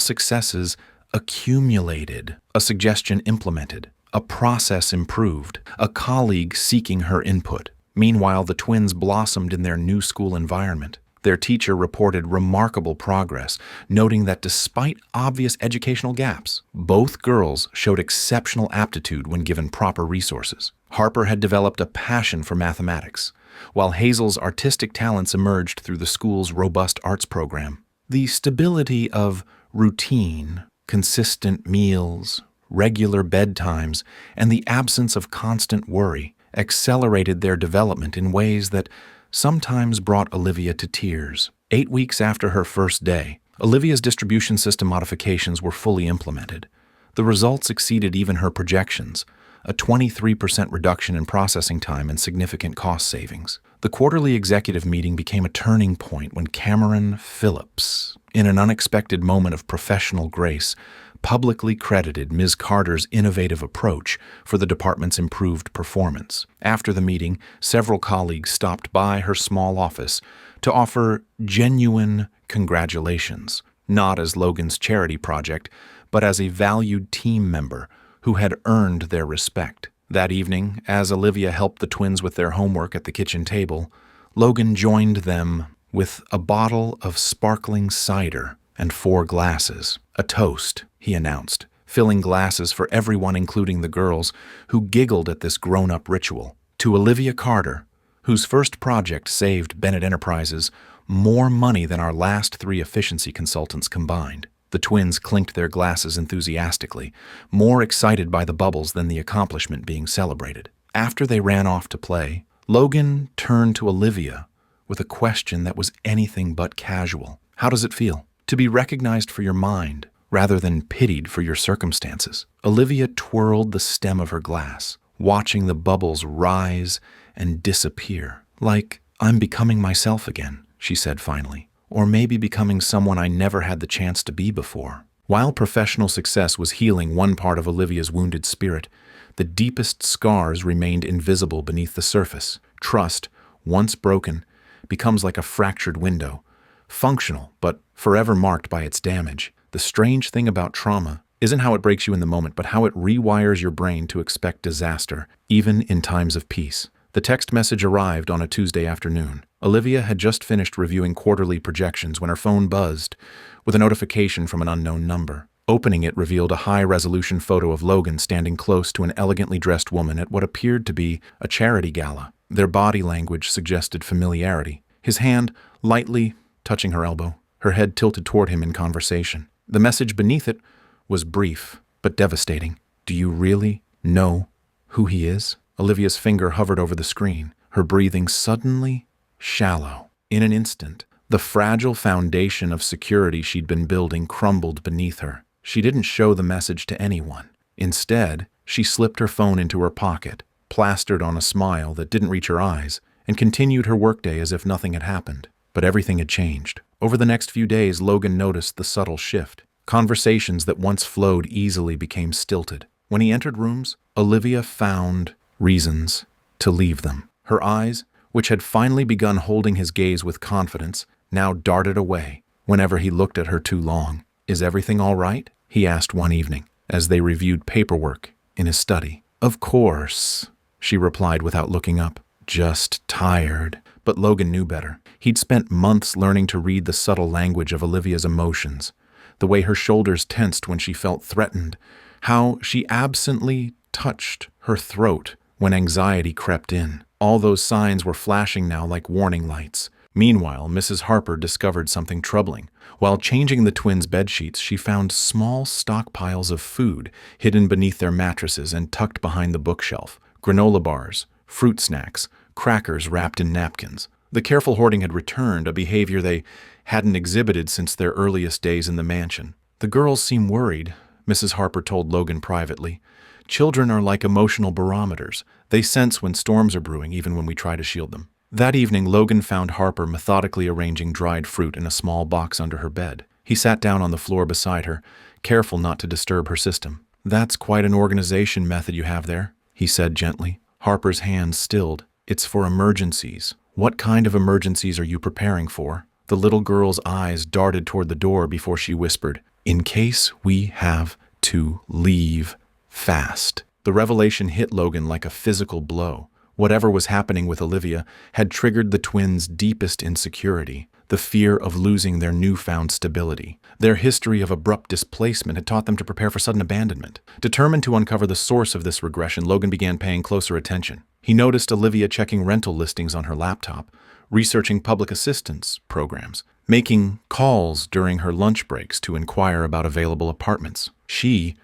[SPEAKER 1] successes accumulated, a suggestion implemented, a process improved, a colleague seeking her input. Meanwhile, the twins blossomed in their new school environment. Their teacher reported remarkable progress, noting that despite obvious educational gaps, both girls showed exceptional aptitude when given proper resources. Harper had developed a passion for mathematics, while Hazel's artistic talents emerged through the school's robust arts program. The stability of routine, consistent meals, regular bedtimes, and the absence of constant worry accelerated their development in ways that sometimes brought Olivia to tears. 8 weeks after her first day, Olivia's distribution system modifications were fully implemented. The results exceeded even her projections, a 23% reduction in processing time and significant cost savings. The quarterly executive meeting became a turning point when Cameron Phillips, in an unexpected moment of professional grace, publicly credited Ms. Carter's innovative approach for the department's improved performance. After the meeting, several colleagues stopped by her small office to offer genuine congratulations, not as Logan's charity project, but as a valued team member who had earned their respect. That evening, as Olivia helped the twins with their homework at the kitchen table, Logan joined them with a bottle of sparkling cider and 4 glasses. "A toast," he announced, filling glasses for everyone including the girls, who giggled at this grown-up ritual. "To Olivia Carter, whose first project saved Bennett Enterprises more money than our last 3 efficiency consultants combined." The twins clinked their glasses enthusiastically, more excited by the bubbles than the accomplishment being celebrated. After they ran off to play, Logan turned to Olivia with a question that was anything but casual. "How does it feel to be recognized for your mind rather than pitied for your circumstances?" Olivia twirled the stem of her glass, watching the bubbles rise and disappear. "Like I'm becoming myself again," she said finally. "Or maybe becoming someone I never had the chance to be before." While professional success was healing one part of Olivia's wounded spirit, the deepest scars remained invisible beneath the surface. Trust, once broken, becomes like a fractured window, functional but forever marked by its damage. The strange thing about trauma isn't how it breaks you in the moment, but how it rewires your brain to expect disaster, even in times of peace. The text message arrived on a Tuesday afternoon. Olivia had just finished reviewing quarterly projections when her phone buzzed with a notification from an unknown number. Opening it revealed a high-resolution photo of Logan standing close to an elegantly dressed woman at what appeared to be a charity gala. Their body language suggested familiarity, his hand lightly touching her elbow, her head tilted toward him in conversation. The message beneath it was brief, but devastating. "Do you really know who he is?" Olivia's finger hovered over the screen, her breathing suddenly shallow. In an instant, the fragile foundation of security she'd been building crumbled beneath her. She didn't show the message to anyone. Instead, she slipped her phone into her pocket, plastered on a smile that didn't reach her eyes, and continued her workday as if nothing had happened. But everything had changed. Over the next few days, Logan noticed the subtle shift. Conversations that once flowed easily became stilted. When he entered rooms, Olivia found reasons to leave them. Her eyes, which had finally begun holding his gaze with confidence, now darted away whenever he looked at her too long. "Is everything all right?" he asked one evening, as they reviewed paperwork in his study. "Of course," she replied without looking up. "Just tired." But Logan knew better. He'd spent months learning to read the subtle language of Olivia's emotions, the way her shoulders tensed when she felt threatened, how she absently touched her throat when anxiety crept in. All those signs were flashing now like warning lights. Meanwhile, Mrs. Harper discovered something troubling. While changing the twins' bedsheets, she found small stockpiles of food hidden beneath their mattresses and tucked behind the bookshelf. Granola bars, fruit snacks, crackers wrapped in napkins. The careful hoarding had returned, a behavior they hadn't exhibited since their earliest days in the mansion. "The girls seem worried," Mrs. Harper told Logan privately. "Children are like emotional barometers. They sense when storms are brewing, even when we try to shield them." That evening, Logan found Harper methodically arranging dried fruit in a small box under her bed. He sat down on the floor beside her, careful not to disturb her system. "That's quite an organization method you have there," he said gently. Harper's hands stilled. "It's for emergencies." "What kind of emergencies are you preparing for?" The little girl's eyes darted toward the door before she whispered, "In case we have to leave fast." The revelation hit Logan like a physical blow. Whatever was happening with Olivia had triggered the twins' deepest insecurity, the fear of losing their newfound stability. Their history of abrupt displacement had taught them to prepare for sudden abandonment. Determined to uncover the source of this regression, Logan began paying closer attention. He noticed Olivia checking rental listings on her laptop, researching public assistance programs, making calls during her lunch breaks to inquire about available apartments. She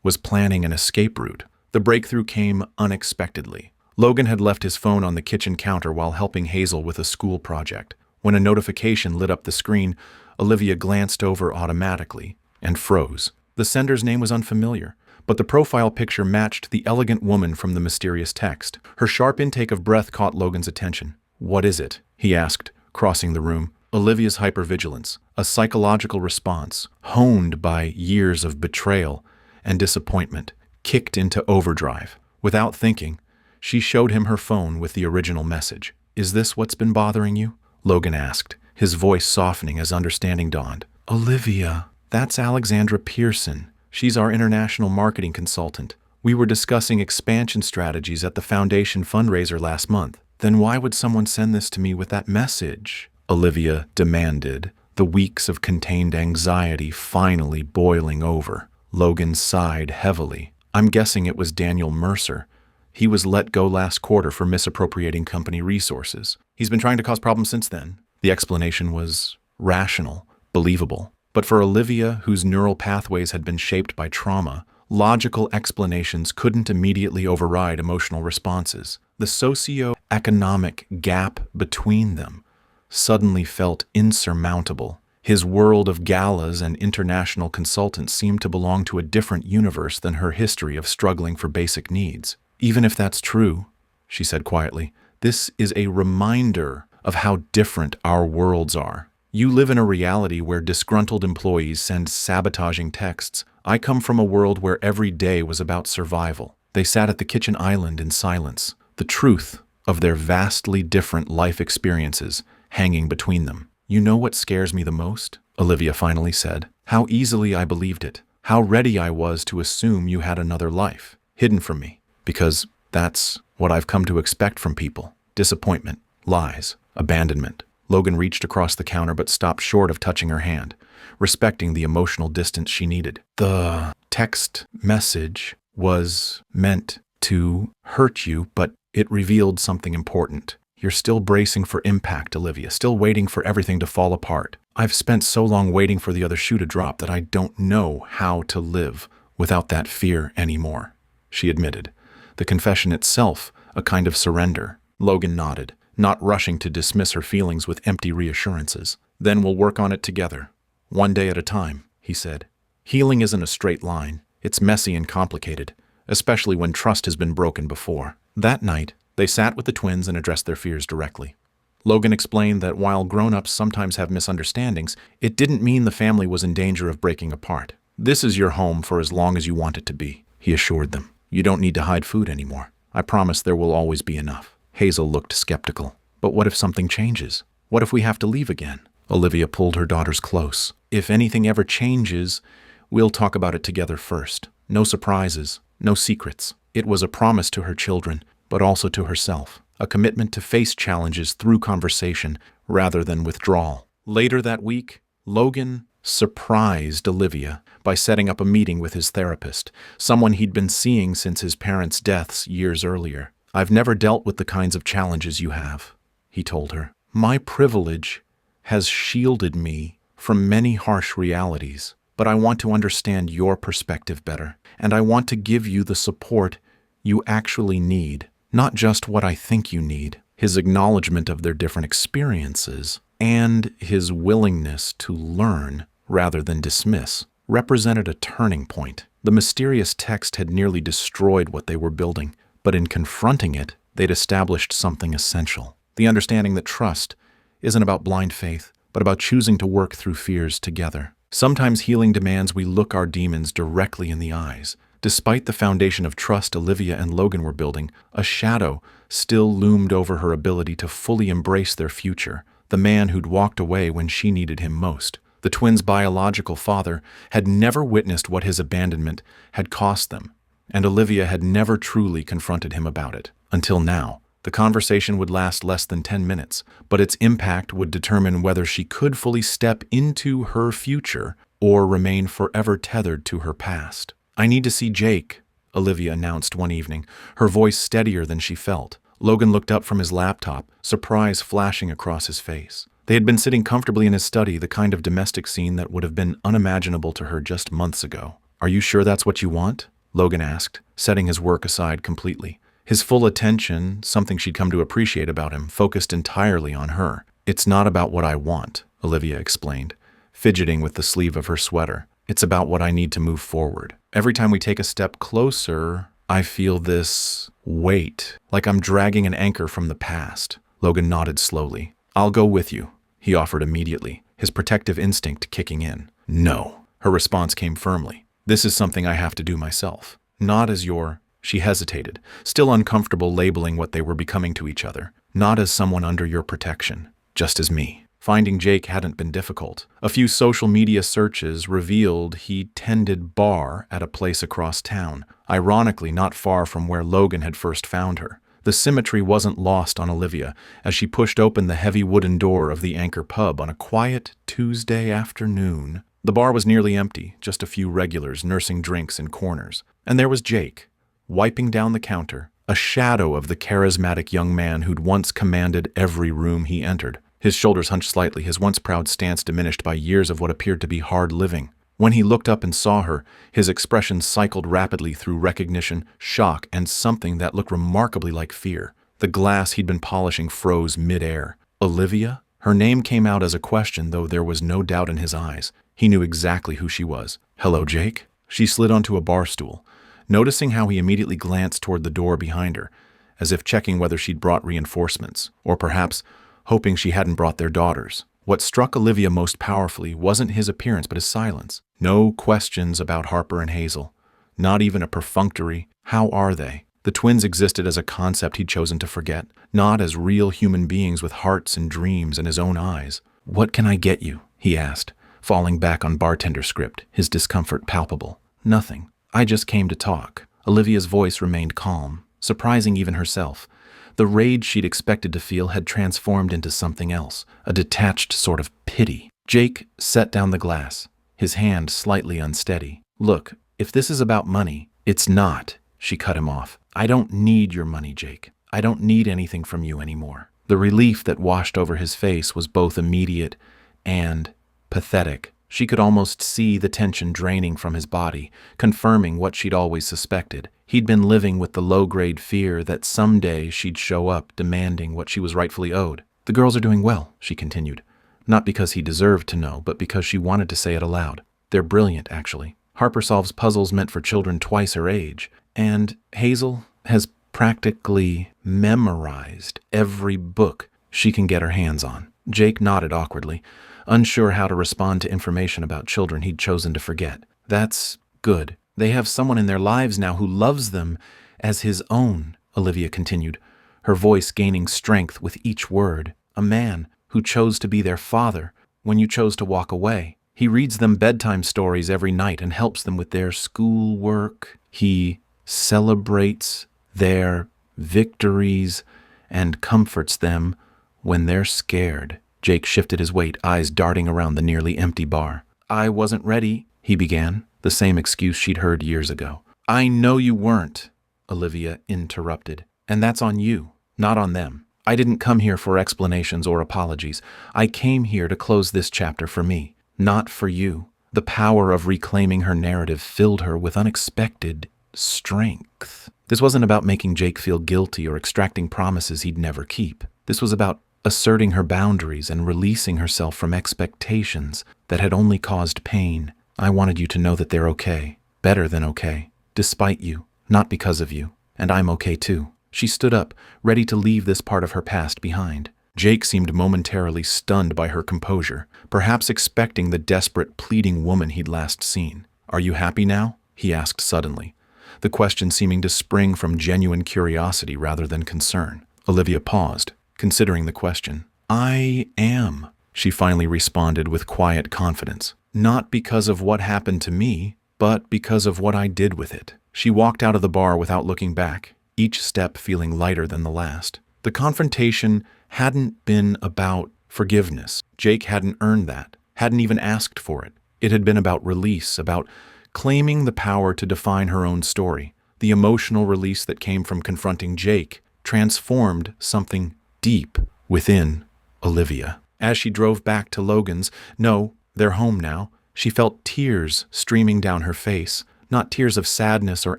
[SPEAKER 1] was planning an escape route. The breakthrough came unexpectedly. Logan had left his phone on the kitchen counter while helping Hazel with a school project. When a notification lit up the screen, Olivia glanced over automatically and froze. The sender's name was unfamiliar, but the profile picture matched the elegant woman from the mysterious text. Her sharp intake of breath caught Logan's attention. "What is it?" he asked, crossing the room. Olivia's hypervigilance, a psychological response, honed by years of betrayal and disappointment, kicked into overdrive. Without thinking, she showed him her phone with the original message. "Is this what's been bothering you?" Logan asked, his voice softening as understanding dawned. "Olivia, that's Alexandra Pearson. She's our international marketing consultant. We were discussing expansion strategies at the foundation fundraiser last month. Then why would someone send this to me with that message?" Olivia demanded, the weeks of contained anxiety finally boiling over. Logan sighed heavily. "I'm guessing it was Daniel Mercer. He was let go last quarter for misappropriating company resources. He's been trying to cause problems since then." The explanation was rational, believable. But for Olivia, whose neural pathways had been shaped by trauma, logical explanations couldn't immediately override emotional responses. The socio-economic gap between them suddenly felt insurmountable. His world of galas and international consultants seemed to belong to a different universe than her history of struggling for basic needs. "Even if that's true," she said quietly, "this is a reminder of how different our worlds are. You live in a reality where disgruntled employees send sabotaging texts. I come from a world where every day was about survival. They sat at the kitchen island in silence, the truth of their vastly different life experiences hanging between them. You know what scares me the most? Olivia finally said. How easily I believed it. How ready I was to assume you had another life, hidden from me. Because that's what I've come to expect from people. Disappointment, lies, abandonment. Logan reached across the counter but stopped short of touching her hand, respecting the emotional distance she needed. The text message was meant to hurt you, but it revealed something important. You're still bracing for impact, Olivia, still waiting for everything to fall apart. I've spent so long waiting for the other shoe to drop that I don't know how to live without that fear anymore, she admitted, the confession itself a kind of surrender. Logan nodded, not rushing to dismiss her feelings with empty reassurances. Then we'll work on it together. One day at a time, he said. Healing isn't a straight line. It's messy and complicated, especially when trust has been broken before. That night, they sat with the twins and addressed their fears directly. Logan explained that while grown-ups sometimes have misunderstandings, it didn't mean the family was in danger of breaking apart. This is your home for as long as you want it to be, he assured them. You don't need to hide food anymore. I promise there will always be enough. Hazel looked skeptical. But what if something changes? What if we have to leave again? Olivia pulled her daughters close. If anything ever changes, we'll talk about it together first. No surprises, no secrets. It was a promise to her children, but also to herself. A commitment to face challenges through conversation rather than withdrawal. Later that week, Logan surprised Olivia by setting up a meeting with his therapist, someone he'd been seeing since his parents' deaths years earlier. I've never dealt with the kinds of challenges you have, he told her. My privilege has shielded me from many harsh realities, but I want to understand your perspective better, and I want to give you the support you actually need. Not just what I think you need. His acknowledgement of their different experiences and his willingness to learn rather than dismiss represented a turning point. The mysterious text had nearly destroyed what they were building, but in confronting it, they'd established something essential. The understanding that trust isn't about blind faith, but about choosing to work through fears together. Sometimes healing demands we look our demons directly in the eyes. Despite the foundation of trust Olivia and Logan were building, a shadow still loomed over her ability to fully embrace their future, the man who'd walked away when she needed him most. The twins' biological father had never witnessed what his abandonment had cost them, and Olivia had never truly confronted him about it. Until now, the conversation would last less than 10 minutes, but its impact would determine whether she could fully step into her future or remain forever tethered to her past. I need to see Jake, Olivia announced one evening, her voice steadier than she felt. Logan looked up from his laptop, surprise flashing across his face. They had been sitting comfortably in his study, the kind of domestic scene that would have been unimaginable to her just months ago. Are you sure that's what you want? Logan asked, setting his work aside completely. His full attention, something she'd come to appreciate about him, focused entirely on her. It's not about what I want, Olivia explained, fidgeting with the sleeve of her sweater. It's about what I need to move forward. Every time we take a step closer, I feel this weight, like I'm dragging an anchor from the past. Logan nodded slowly. I'll go with you, he offered immediately, his protective instinct kicking in. No, her response came firmly. This is something I have to do myself. Not as your... She hesitated, still uncomfortable labeling what they were becoming to each other. Not as someone under your protection, just as me. Finding Jake hadn't been difficult. A few social media searches revealed he tended bar at a place across town, ironically not far from where Logan had first found her. The symmetry wasn't lost on Olivia as she pushed open the heavy wooden door of the Anchor pub on a quiet Tuesday afternoon. The bar was nearly empty, just a few regulars nursing drinks in corners. And there was Jake, wiping down the counter, a shadow of the charismatic young man who'd once commanded every room he entered. His shoulders hunched slightly, his once proud stance diminished by years of what appeared to be hard living. When he looked up and saw her, his expression cycled rapidly through recognition, shock, and something that looked remarkably like fear. The glass he'd been polishing froze mid-air. Olivia? Her name came out as a question, though there was no doubt in his eyes. He knew exactly who she was. Hello, Jake? She slid onto a bar stool, noticing how he immediately glanced toward the door behind her, as if checking whether she'd brought reinforcements, or perhaps hoping she hadn't brought their daughters. What struck Olivia most powerfully wasn't his appearance but his silence. No questions about Harper and Hazel. Not even a perfunctory, "How are they?" The twins existed as a concept he'd chosen to forget, not as real human beings with hearts and dreams in his own eyes. "What can I get you?" he asked, falling back on bartender script, his discomfort palpable. "Nothing. I just came to talk." Olivia's voice remained calm, surprising even herself. The rage she'd expected to feel had transformed into something else, a detached sort of pity. Jake set down the glass, his hand slightly unsteady. "Look, if this is about money—" "It's not," she cut him off. "I don't need your money, Jake. I don't need anything from you anymore." The relief that washed over his face was both immediate and pathetic. She could almost see the tension draining from his body, confirming what she'd always suspected. He'd been living with the low-grade fear that someday she'd show up demanding what she was rightfully owed. "The girls are doing well," she continued. Not because he deserved to know, but because she wanted to say it aloud. "They're brilliant, actually. Harper solves puzzles meant for children twice her age. And Hazel has practically memorized every book she can get her hands on." Jake nodded awkwardly, unsure how to respond to information about children he'd chosen to forget. "That's good. They have someone in their lives now who loves them as his own," Olivia continued, her voice gaining strength with each word. "A man who chose to be their father when you chose to walk away. He reads them bedtime stories every night and helps them with their schoolwork. He celebrates their victories and comforts them when they're scared." Jake shifted his weight, eyes darting around the nearly empty bar. "I wasn't ready," he began, the same excuse she'd heard years ago. "I know you weren't," Olivia interrupted. "And that's on you, not on them. I didn't come here for explanations or apologies. I came here to close this chapter for me, not for you." The power of reclaiming her narrative filled her with unexpected strength. This wasn't about making Jake feel guilty or extracting promises he'd never keep. This was about asserting her boundaries and releasing herself from expectations that had only caused pain. "I wanted you to know that they're okay, better than okay, despite you, not because of you, and I'm okay too." She stood up, ready to leave this part of her past behind. Jake seemed momentarily stunned by her composure, perhaps expecting the desperate, pleading woman he'd last seen. "Are you happy now?" he asked suddenly, the question seeming to spring from genuine curiosity rather than concern. Olivia paused, considering the question. "I am," she finally responded with quiet confidence. "Not because of what happened to me, but because of what I did with it." She walked out of the bar without looking back, each step feeling lighter than the last. The confrontation hadn't been about forgiveness. Jake hadn't earned that, hadn't even asked for it. It had been about release, about claiming the power to define her own story. The emotional release that came from confronting Jake transformed something deep within Olivia. As she drove back to Logan's, no, they're home now, she felt tears streaming down her face, not tears of sadness or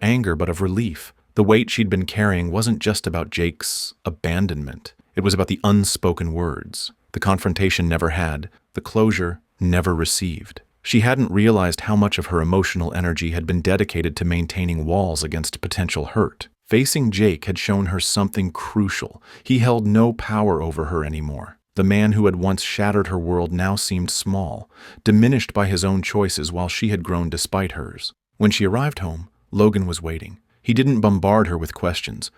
[SPEAKER 1] anger, but of relief. The weight she'd been carrying wasn't just about Jake's abandonment. It was about the unspoken words. The confrontation never had, the closure never received. She hadn't realized how much of her emotional energy had been dedicated to maintaining walls against potential hurt. Facing Jake had shown her something crucial. He held no power over her anymore. The man who had once shattered her world now seemed small, diminished by his own choices while she had grown despite hers. When she arrived home, Logan was waiting. He didn't bombard her with questions,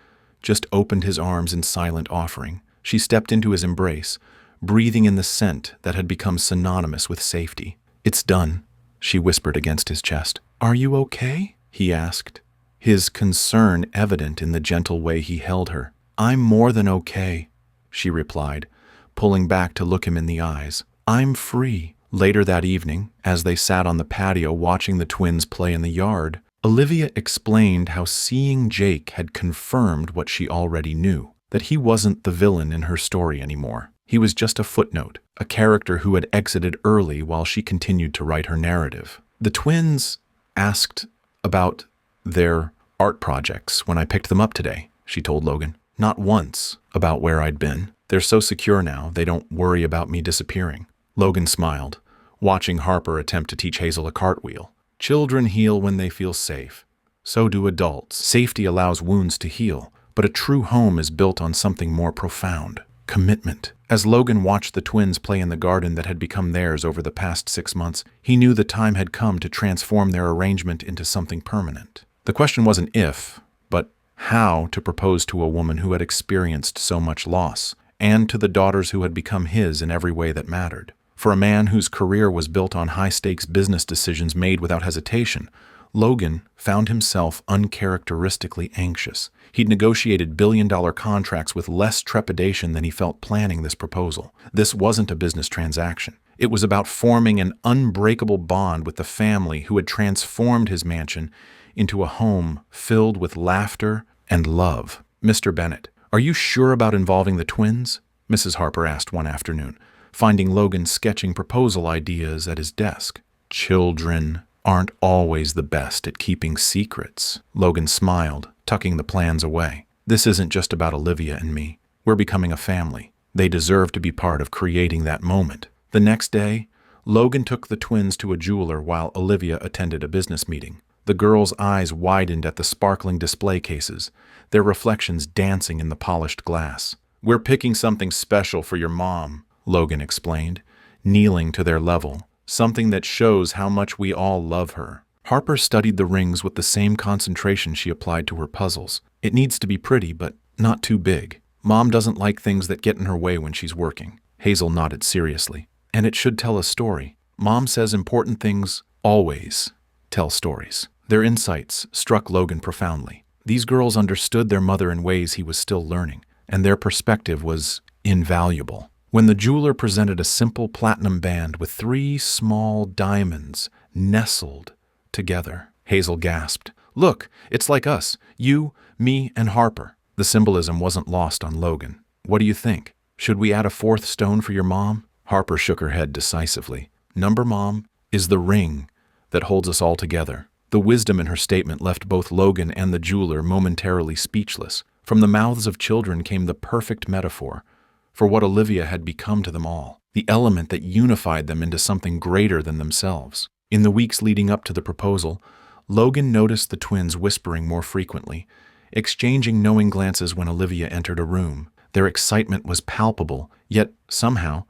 [SPEAKER 1] just opened his arms in silent offering. She stepped into his embrace, breathing in the scent that had become synonymous with safety. "It's done," she whispered against his chest. "Are you okay?" he asked, his concern evident in the gentle way he held her. "I'm more than okay," she replied, pulling back to look him in the eyes. "I'm free." Later that evening, as they sat on the patio watching the twins play in the yard, Olivia explained how seeing Jake had confirmed what she already knew, that he wasn't the villain in her story anymore. He was just a footnote, a character who had exited early while she continued to write her narrative. "The twins asked about their art projects when I picked them up today," she told Logan. "Not once about where I'd been. They're so secure now, they don't worry about me disappearing." Logan smiled, watching Harper attempt to teach Hazel a cartwheel. "Children heal when they feel safe. So do adults. Safety allows wounds to heal, but a true home is built on something more profound: commitment. As Logan watched the twins play in the garden that had become theirs over the past 6 months, he knew the time had come to transform their arrangement into something permanent. The question wasn't if, but how to propose to a woman who had experienced so much loss, and to the daughters who had become his in every way that mattered. For a man whose career was built on high-stakes business decisions made without hesitation, Logan found himself uncharacteristically anxious. He'd negotiated billion-dollar contracts with less trepidation than he felt planning this proposal. This wasn't a business transaction. It was about forming an unbreakable bond with the family who had transformed his mansion into a home filled with laughter and love. "Mr. Bennett, are you sure about involving the twins?" Mrs. Harper asked one afternoon, finding Logan sketching proposal ideas at his desk. "Children aren't always the best at keeping secrets." Logan smiled, tucking the plans away. "This isn't just about Olivia and me. We're becoming a family. They deserve to be part of creating that moment." The next day, Logan took the twins to a jeweler while Olivia attended a business meeting. The girls' eyes widened at the sparkling display cases, their reflections dancing in the polished glass. "We're picking something special for your mom," Logan explained, kneeling to their level. "Something that shows how much we all love her." Harper studied the rings with the same concentration she applied to her puzzles. "It needs to be pretty, but not too big. Mom doesn't like things that get in her way when she's working." Hazel nodded seriously. "And it should tell a story. Mom says important things always tell stories." Their insights struck Logan profoundly. These girls understood their mother in ways he was still learning, and their perspective was invaluable. When the jeweler presented a simple platinum band with 3 small diamonds nestled together, Hazel gasped. "Look, it's like us, you, me, and Harper." The symbolism wasn't lost on Logan. "What do you think? Should we add a 4th stone for your mom?" Harper shook her head decisively. "Number Mom is the ring that holds us all together." The wisdom in her statement left both Logan and the jeweler momentarily speechless. From the mouths of children came the perfect metaphor for what Olivia had become to them all, the element that unified them into something greater than themselves. In the weeks leading up to the proposal, Logan noticed the twins whispering more frequently, exchanging knowing glances when Olivia entered a room. Their excitement was palpable, yet somehow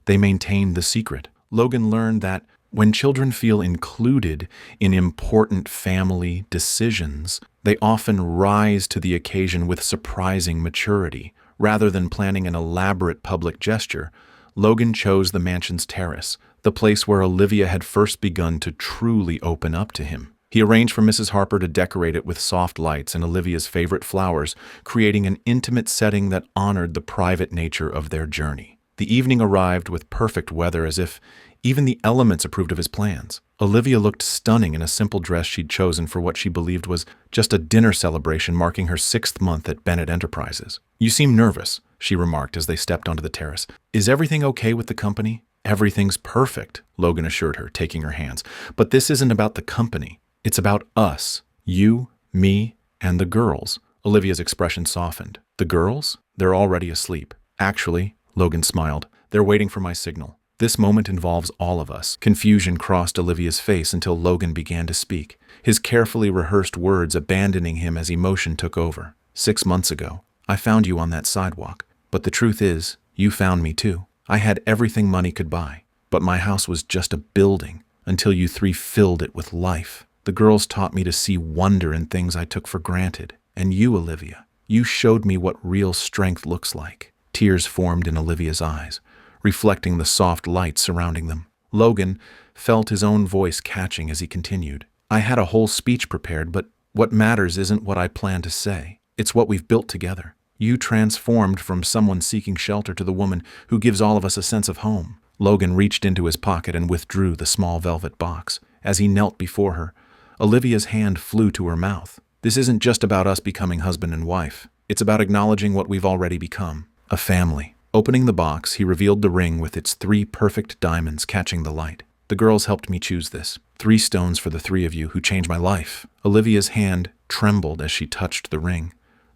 [SPEAKER 1] they maintained the secret. Logan learned that when children feel included in important family decisions, they often rise to the occasion with surprising maturity. Rather than planning an elaborate public gesture, Logan chose the mansion's terrace, the place where Olivia had first begun to truly open up to him. He arranged for Mrs. Harper to decorate it with soft lights and Olivia's favorite flowers, creating an intimate setting that honored the private nature of their journey. The evening arrived with perfect weather, as if even the elements approved of his plans. Olivia looked stunning in a simple dress she'd chosen for what she believed was just a dinner celebration marking her 6th month at Bennett Enterprises. "You seem nervous," she remarked as they stepped onto the terrace. "Is everything okay with the company?" "Everything's perfect," Logan assured her, taking her hands. "But this isn't about the company. It's about us. You, me, and the girls." Olivia's expression softened. "The girls? They're already asleep." "Actually," Logan smiled, "they're waiting for my signal. This moment involves all of us." Confusion crossed Olivia's face until Logan began to speak, his carefully rehearsed words abandoning him as emotion took over. "6 months ago, I found you on that sidewalk. But the truth is, you found me too. I had everything money could buy, but my house was just a building until you 3 filled it with life. The girls taught me to see wonder in things I took for granted. And you, Olivia, you showed me what real strength looks like." Tears formed in Olivia's eyes, reflecting the soft light surrounding them. Logan felt his own voice catching as he continued. "I had a whole speech prepared, but what matters isn't what I plan to say. It's what we've built together. You transformed from someone seeking shelter to the woman who gives all of us a sense of home." Logan reached into his pocket and withdrew the small velvet box. As he knelt before her, Olivia's hand flew to her mouth. "This isn't just about us becoming husband and wife. It's about acknowledging what we've already become, a family." Opening the box, he revealed the ring with its 3 perfect diamonds catching the light. "The girls helped me choose this. 3 stones for the 3 of you who changed my life." Olivia's hand trembled as she touched the ring,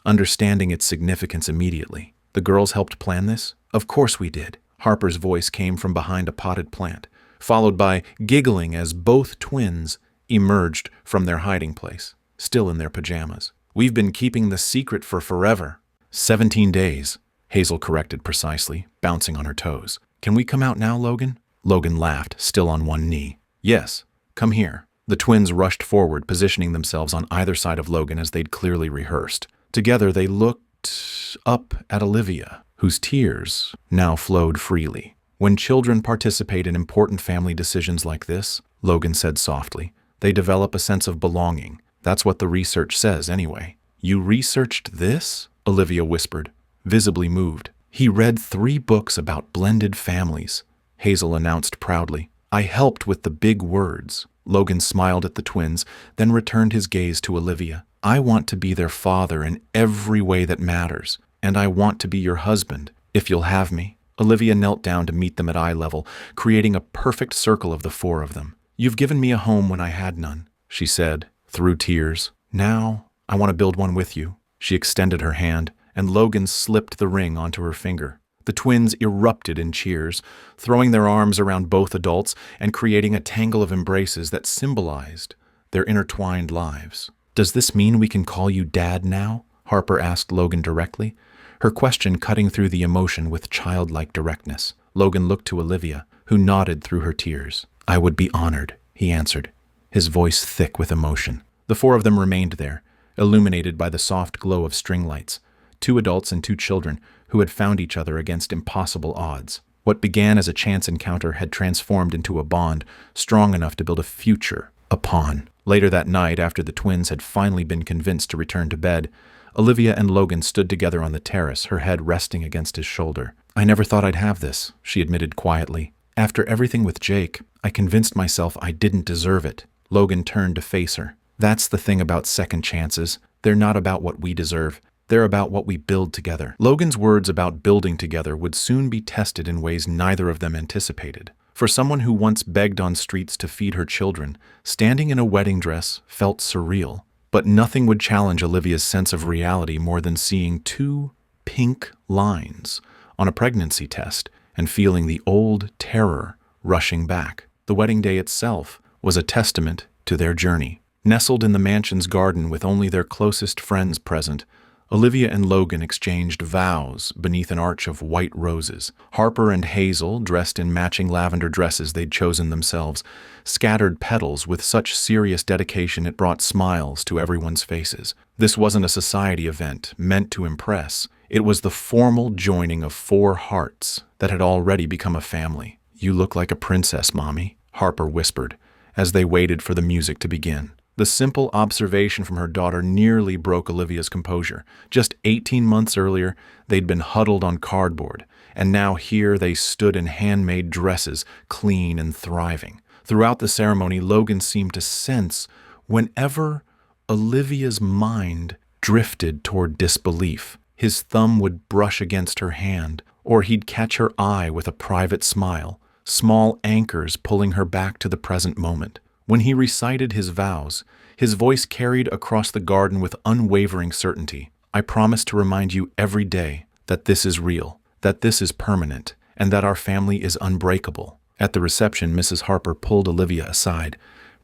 [SPEAKER 1] understanding its significance immediately. "The girls helped plan this?" "Of course we did." Harper's voice came from behind a potted plant, followed by giggling as both twins emerged from their hiding place, still in their pajamas. "We've been keeping the secret for forever." 17 days. Hazel corrected precisely, bouncing on her toes. Can we come out now, Logan? Logan laughed, still on one knee. Yes, come here. The twins rushed forward, positioning themselves on either side of Logan as they'd clearly rehearsed. Together, they looked up at Olivia, whose tears now flowed freely. When children participate in important family decisions like this, Logan said softly, they develop a sense of belonging. That's what the research says, anyway. You researched this? Olivia whispered, visibly moved. He read 3 books about blended families, Hazel announced proudly. I helped with the big words. Logan smiled at the twins, then returned his gaze to Olivia. I want to be their father in every way that matters, and I want to be your husband, if you'll have me. Olivia knelt down to meet them at eye level, creating a perfect circle of the 4 of them. You've given me a home when I had none, she said, through tears. Now, I want to build one with you. She extended her hand, and Logan slipped the ring onto her finger. The twins erupted in cheers, throwing their arms around both adults and creating a tangle of embraces that symbolized their intertwined lives. Does this mean we can call you Dad now? Harper asked Logan directly, her question cutting through the emotion with childlike directness. Logan looked to Olivia, who nodded through her tears. I would be honored, he answered, his voice thick with emotion. The 4 of them remained there, illuminated by the soft glow of string lights, 2 adults and 2 children who had found each other against impossible odds. What began as a chance encounter had transformed into a bond strong enough to build a future upon. Later that night, after the twins had finally been convinced to return to bed, Olivia and Logan stood together on the terrace, her head resting against his shoulder. I never thought I'd have this, she admitted quietly. After everything with Jake, I convinced myself I didn't deserve it. Logan turned to face her. That's the thing about second chances. They're not about what we deserve. They're about what we build together. Logan's words about building together would soon be tested in ways neither of them anticipated. For someone who once begged on streets to feed her children, standing in a wedding dress felt surreal. But nothing would challenge Olivia's sense of reality more than seeing 2 pink lines on a pregnancy test and feeling the old terror rushing back. The wedding day itself was a testament to their journey. Nestled in the mansion's garden with only their closest friends present, Olivia and Logan exchanged vows beneath an arch of white roses. Harper and Hazel, dressed in matching lavender dresses they'd chosen themselves, scattered petals with such serious dedication it brought smiles to everyone's faces. This wasn't a society event meant to impress. It was the formal joining of 4 hearts that had already become a family. You look like a princess, Mommy, Harper whispered, as they waited for the music to begin. The simple observation from her daughter nearly broke Olivia's composure. Just 18 months earlier, they'd been huddled on cardboard, and now here they stood in handmade dresses, clean and thriving. Throughout the ceremony, Logan seemed to sense whenever Olivia's mind drifted toward disbelief, his thumb would brush against her hand, or he'd catch her eye with a private smile, small anchors pulling her back to the present moment. When he recited his vows, his voice carried across the garden with unwavering certainty. I promise to remind you every day that this is real, that this is permanent, and that our family is unbreakable. At the reception, Mrs. Harper pulled Olivia aside,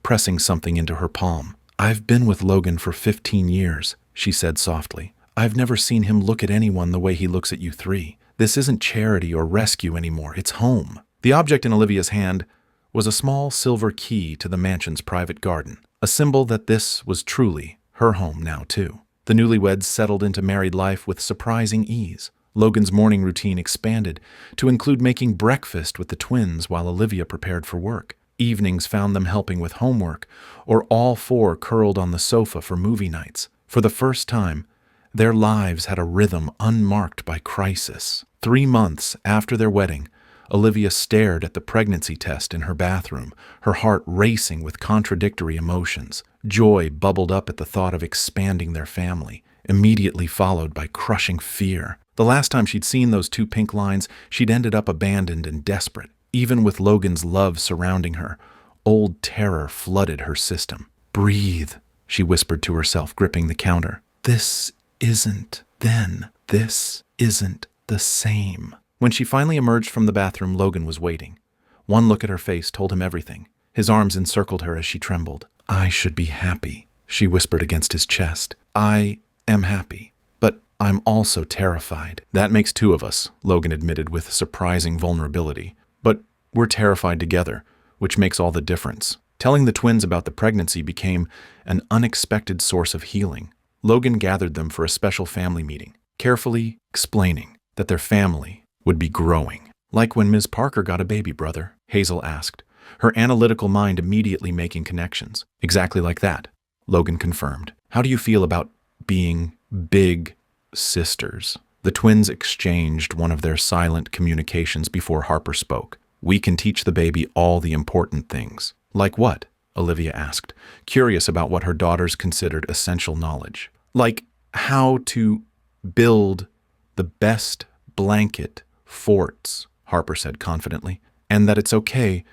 [SPEAKER 1] pressing something into her palm. I've been with Logan for 15 years, she said softly. I've never seen him look at anyone the way he looks at you 3. This isn't charity or rescue anymore, it's home. The object in Olivia's hand was a small silver key to the mansion's private garden, a symbol that this was truly her home now too. The newlyweds settled into married life with surprising ease. Logan's morning routine expanded to include making breakfast with the twins while Olivia prepared for work. Evenings found them helping with homework, or all 4 curled on the sofa for movie nights. For the first time, their lives had a rhythm unmarked by crisis. 3 months after their wedding, Olivia stared at the pregnancy test in her bathroom, her heart racing with contradictory emotions. Joy bubbled up at the thought of expanding their family, immediately followed by crushing fear. The last time she'd seen those 2 pink lines, she'd ended up abandoned and desperate. Even with Logan's love surrounding her, old terror flooded her system. Breathe, she whispered to herself, gripping the counter. This isn't then. This isn't the same. When she finally emerged from the bathroom, Logan was waiting. One look at her face told him everything. His arms encircled her as she trembled. I should be happy, she whispered against his chest. I am happy. But I'm also terrified. That makes two of us, Logan admitted with surprising vulnerability. But we're terrified together, which makes all the difference. Telling the twins about the pregnancy became an unexpected source of healing. Logan gathered them for a special family meeting, carefully explaining that their family would be growing. Like when Ms. Parker got a baby brother, Hazel asked, her analytical mind immediately making connections. Exactly like that, Logan confirmed. How do you feel about being big sisters? The twins exchanged one of their silent communications before Harper spoke. We can teach the baby all the important things. Like what? Olivia asked, curious about what her daughters considered essential knowledge. Like how to build the best blanket forts, Harper said confidently, and that it's okay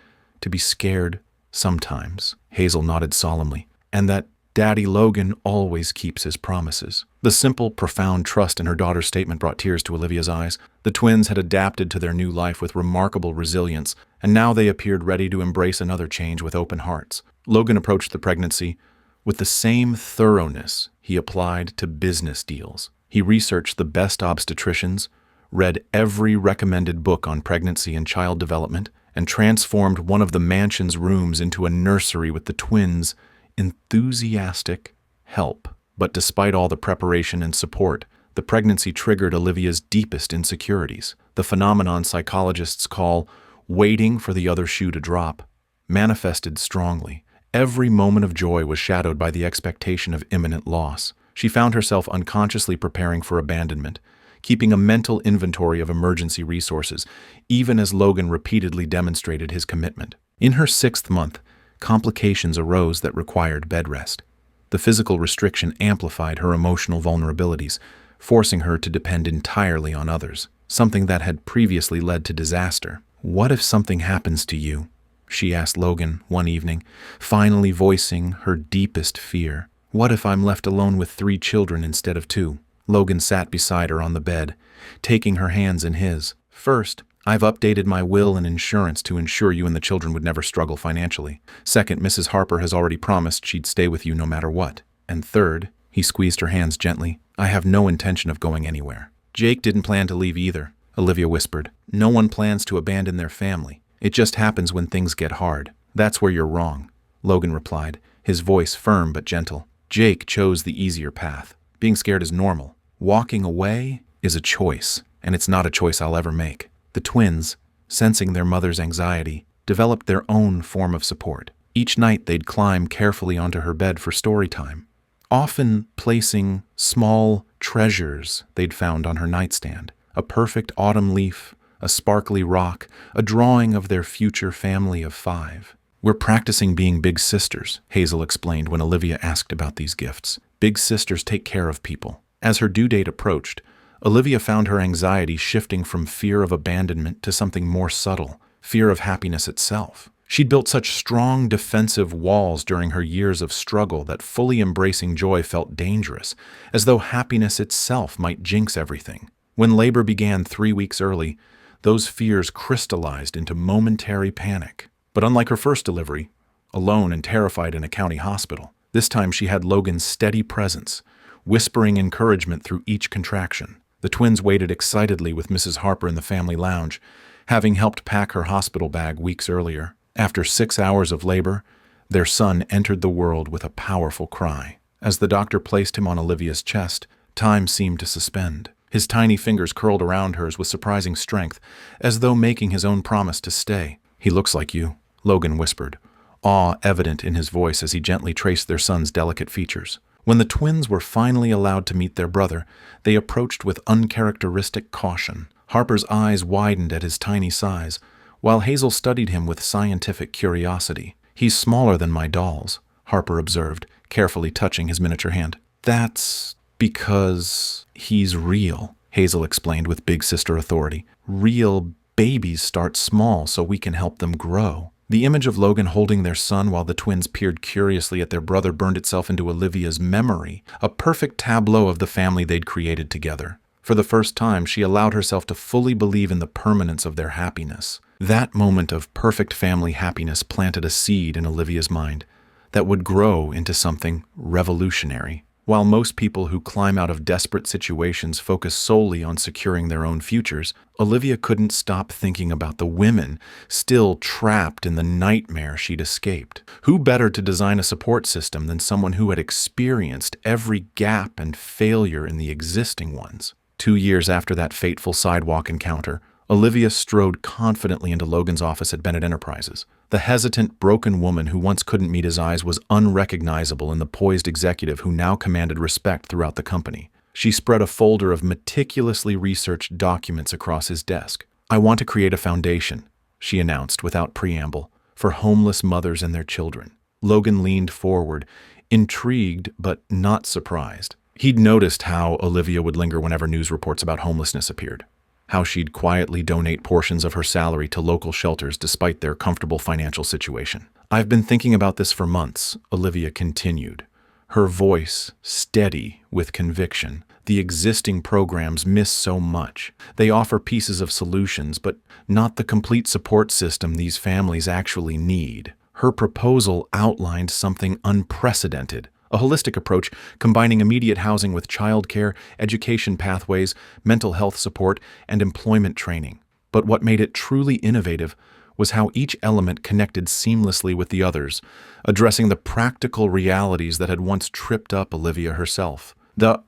[SPEAKER 1] to be scared sometimes. Hazel nodded solemnly, and that Daddy Logan always keeps his promises. The simple, profound trust in her daughter's statement brought tears to Olivia's eyes. The twins had adapted to their new life with remarkable resilience, and now they appeared ready to embrace another change with open hearts. Logan approached the pregnancy with the same thoroughness he applied to business deals. He researched the best obstetricians, read every recommended book on pregnancy and child development, and transformed one of the mansion's rooms into a nursery with the twins' enthusiastic help. But despite all the preparation and support, the pregnancy triggered Olivia's deepest insecurities. The phenomenon psychologists call waiting for the other shoe to drop manifested strongly. Every moment of joy was shadowed by the expectation of imminent loss. She found herself unconsciously preparing for abandonment, keeping a mental inventory of emergency resources, even as Logan repeatedly demonstrated his commitment. In her 6th month, complications arose that required bed rest. The physical restriction amplified her emotional vulnerabilities, forcing her to depend entirely on others, something that had previously led to disaster. What if something happens to you? She asked Logan one evening, finally voicing her deepest fear. What if I'm left alone with 3 children instead of 2? Logan sat beside her on the bed, taking her hands in his. First, I've updated my will and insurance to ensure you and the children would never struggle financially. Second, Mrs. Harper has already promised she'd stay with you no matter what. And third, he squeezed her hands gently, I have no intention of going anywhere. Jake didn't plan to leave either, Olivia whispered. No one plans to abandon their family. It just happens when things get hard. That's where you're wrong, Logan replied, his voice firm but gentle. Jake chose the easier path. Being scared is normal. Walking away is a choice, and it's not a choice I'll ever make. The twins, sensing their mother's anxiety, developed their own form of support. Each night they'd climb carefully onto her bed for story time, often placing small treasures they'd found on her nightstand. A perfect autumn leaf, a sparkly rock, a drawing of their future family of 5. We're practicing being big sisters, Hazel explained when Olivia asked about these gifts. Big sisters take care of people. As her due date approached, Olivia found her anxiety shifting from fear of abandonment to something more subtle, fear of happiness itself. She'd built such strong defensive walls during her years of struggle that fully embracing joy felt dangerous, as though happiness itself might jinx everything. When labor began 3 weeks early, those fears crystallized into momentary panic. But unlike her first delivery, alone and terrified in a county hospital, this time she had Logan's steady presence, whispering encouragement through each contraction. The twins waited excitedly with Mrs. Harper in the family lounge, having helped pack her hospital bag weeks earlier. After 6 hours of labor, their son entered the world with a powerful cry. As the doctor placed him on Olivia's chest, time seemed to suspend. His tiny fingers curled around hers with surprising strength, as though making his own promise to stay. He looks like you, Logan whispered, awe evident in his voice as he gently traced their son's delicate features. When the twins were finally allowed to meet their brother, they approached with uncharacteristic caution. Harper's eyes widened at his tiny size, while Hazel studied him with scientific curiosity. He's smaller than my dolls, Harper observed, carefully touching his miniature hand. That's because he's real, Hazel explained with big sister authority. Real babies start small so we can help them grow. The image of Logan holding their son while the twins peered curiously at their brother burned itself into Olivia's memory, a perfect tableau of the family they'd created together. For the first time, she allowed herself to fully believe in the permanence of their happiness. That moment of perfect family happiness planted a seed in Olivia's mind that would grow into something revolutionary. While most people who climb out of desperate situations focus solely on securing their own futures, Olivia couldn't stop thinking about the women still trapped in the nightmare she'd escaped. Who better to design a support system than someone who had experienced every gap and failure in the existing ones? 2 years after that fateful sidewalk encounter, Olivia strode confidently into Logan's office at Bennett Enterprises. The hesitant, broken woman who once couldn't meet his eyes was unrecognizable in the poised executive who now commanded respect throughout the company. She spread a folder of meticulously researched documents across his desk. "I want to create a foundation," she announced without preamble, "for homeless mothers and their children." Logan leaned forward, intrigued but not surprised. He'd noticed how Olivia would linger whenever news reports about homelessness appeared, how she'd quietly donate portions of her salary to local shelters despite their comfortable financial situation. "I've been thinking about this for months," Olivia continued, her voice steady with conviction. "The existing programs miss so much. They offer pieces of solutions, but not the complete support system these families actually need." Her proposal outlined something unprecedented. A holistic approach combining immediate housing with childcare, education pathways, mental health support, and employment training. But what made it truly innovative was how each element connected seamlessly with the others, addressing the practical realities that had once tripped up Olivia herself. The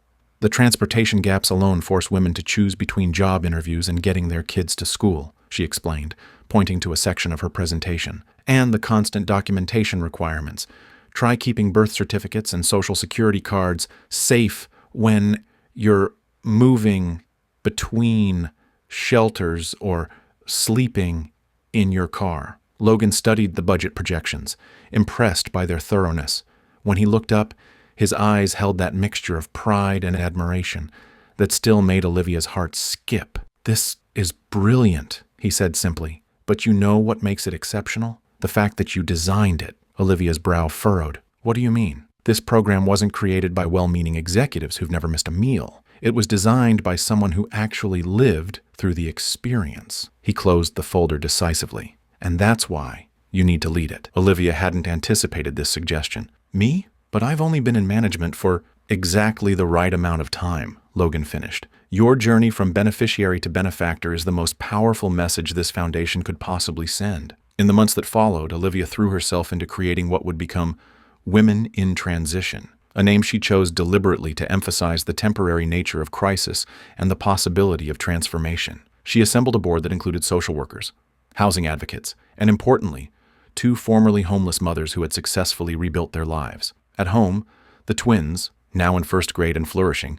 [SPEAKER 1] transportation gaps alone force women to choose between job interviews and getting their kids to school, she explained, pointing to a section of her presentation. "And the constant documentation requirements. Try keeping birth certificates and social security cards safe when you're moving between shelters or sleeping in your car." Logan studied the budget projections, impressed by their thoroughness. When he looked up, his eyes held that mixture of pride and admiration that still made Olivia's heart skip. "This is brilliant," he said simply. "But you know what makes it exceptional? The fact that you designed it." Olivia's brow furrowed. "What do you mean?" "This program wasn't created by well-meaning executives who've never missed a meal. It was designed by someone who actually lived through the experience." He closed the folder decisively. "And that's why you need to lead it." Olivia hadn't anticipated this suggestion. "Me? But I've only been in management for exactly the right amount of time," Logan finished. "Your journey from beneficiary to benefactor is the most powerful message this foundation could possibly send." In the months that followed, Olivia threw herself into creating what would become Women in Transition, a name she chose deliberately to emphasize the temporary nature of crisis and the possibility of transformation. She assembled a board that included social workers, housing advocates, and importantly, 2 formerly homeless mothers who had successfully rebuilt their lives. At home, the twins, now in 1st grade and flourishing,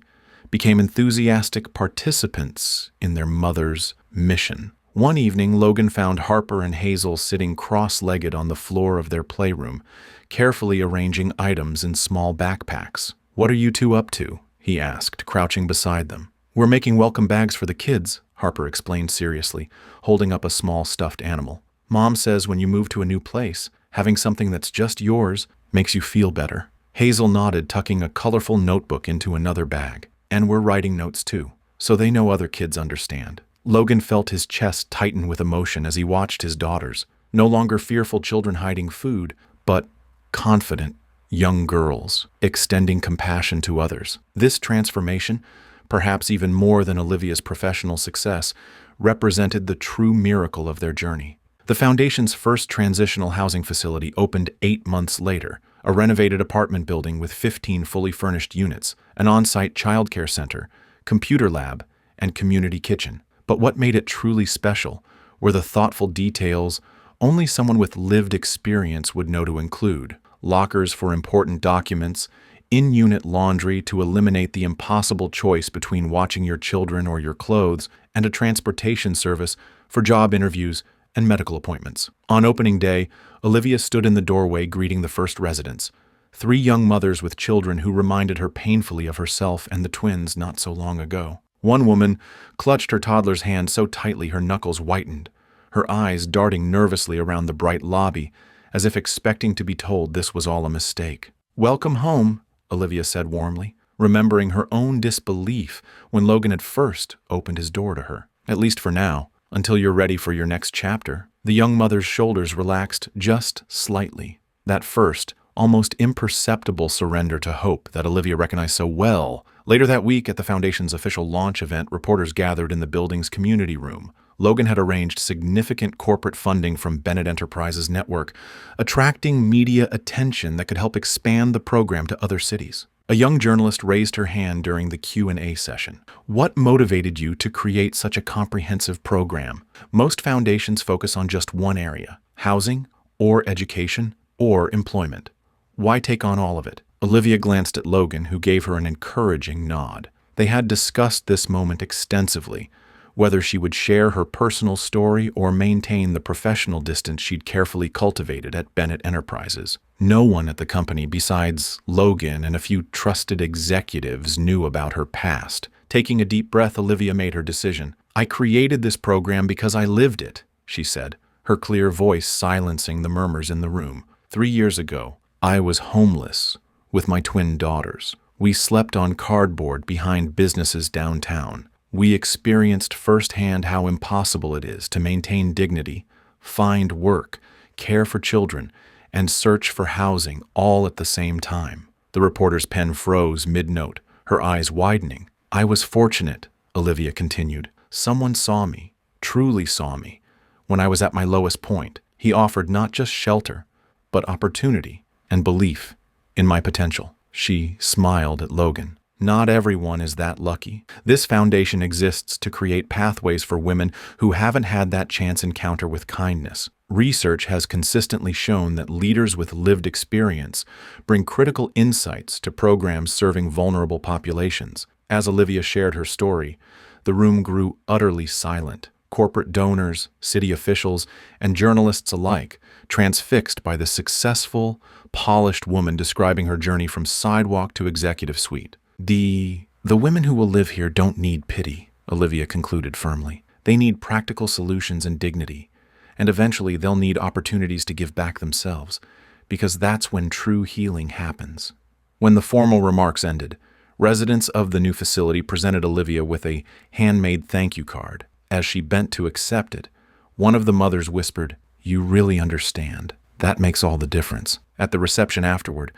[SPEAKER 1] became enthusiastic participants in their mother's mission. One evening, Logan found Harper and Hazel sitting cross-legged on the floor of their playroom, carefully arranging items in small backpacks. "What are you 2 up to?" he asked, crouching beside them. "We're making welcome bags for the kids," Harper explained seriously, holding up a small stuffed animal. "Mom says when you move to a new place, having something that's just yours makes you feel better." Hazel nodded, tucking a colorful notebook into another bag. "And we're writing notes too, so they know other kids understand." Logan felt his chest tighten with emotion as he watched his daughters, no longer fearful children hiding food, but confident young girls, extending compassion to others. This transformation, perhaps even more than Olivia's professional success, represented the true miracle of their journey. The foundation's first transitional housing facility opened 8 months later, a renovated apartment building with 15 fully furnished units, an on-site childcare center, computer lab, and community kitchen. But what made it truly special were the thoughtful details only someone with lived experience would know to include. Lockers for important documents, in-unit laundry to eliminate the impossible choice between watching your children or your clothes, and a transportation service for job interviews and medical appointments. On opening day, Olivia stood in the doorway greeting the first residents, 3 young mothers with children who reminded her painfully of herself and the twins not so long ago. One woman clutched her toddler's hand so tightly her knuckles whitened, her eyes darting nervously around the bright lobby, as if expecting to be told this was all a mistake. "Welcome home," Olivia said warmly, remembering her own disbelief when Logan had first opened his door to her. "At least for now, until you're ready for your next chapter." The young mother's shoulders relaxed just slightly. That first, almost imperceptible surrender to hope that Olivia recognized so well. Later that week, at the Foundation's official launch event, reporters gathered in the building's community room. Logan had arranged significant corporate funding from Bennett Enterprises' network, attracting media attention that could help expand the program to other cities. A young journalist raised her hand during the Q&A session. What motivated you to create such a comprehensive program? Most foundations focus on just one area: housing, or education, or employment. Why take on all of it? Olivia glanced at Logan, who gave her an encouraging nod. They had discussed this moment extensively, whether she would share her personal story or maintain the professional distance she'd carefully cultivated at Bennett Enterprises. No one at the company besides Logan and a few trusted executives knew about her past. Taking a deep breath, Olivia made her decision. "I created this program because I lived it," she said, her clear voice silencing the murmurs in the room. 3 years ago, I was homeless with my twin daughters. We slept on cardboard behind businesses downtown. We experienced firsthand how impossible it is to maintain dignity, find work, care for children, and search for housing all at the same time. The reporter's pen froze mid-note, her eyes widening. "I was fortunate," Olivia continued. "Someone saw me, truly saw me, when I was at my lowest point. He offered not just shelter, but opportunity and belief in my potential." She smiled at Logan. Not everyone is that lucky. This foundation exists to create pathways for women who haven't had that chance encounter with kindness. Research has consistently shown that leaders with lived experience bring critical insights to programs serving vulnerable populations. As Olivia shared her story, the room grew utterly silent. Corporate donors, city officials, and journalists alike, transfixed by the successful, polished woman describing her journey from sidewalk to executive suite. The women who will live here don't need pity," Olivia concluded firmly. "They need practical solutions and dignity, and eventually they'll need opportunities to give back themselves, because that's when true healing happens." When the formal remarks ended, residents of the new facility presented Olivia with a handmade thank you card. As she bent to accept it, one of the mothers whispered, "You really understand. That makes all the difference." At the reception afterward,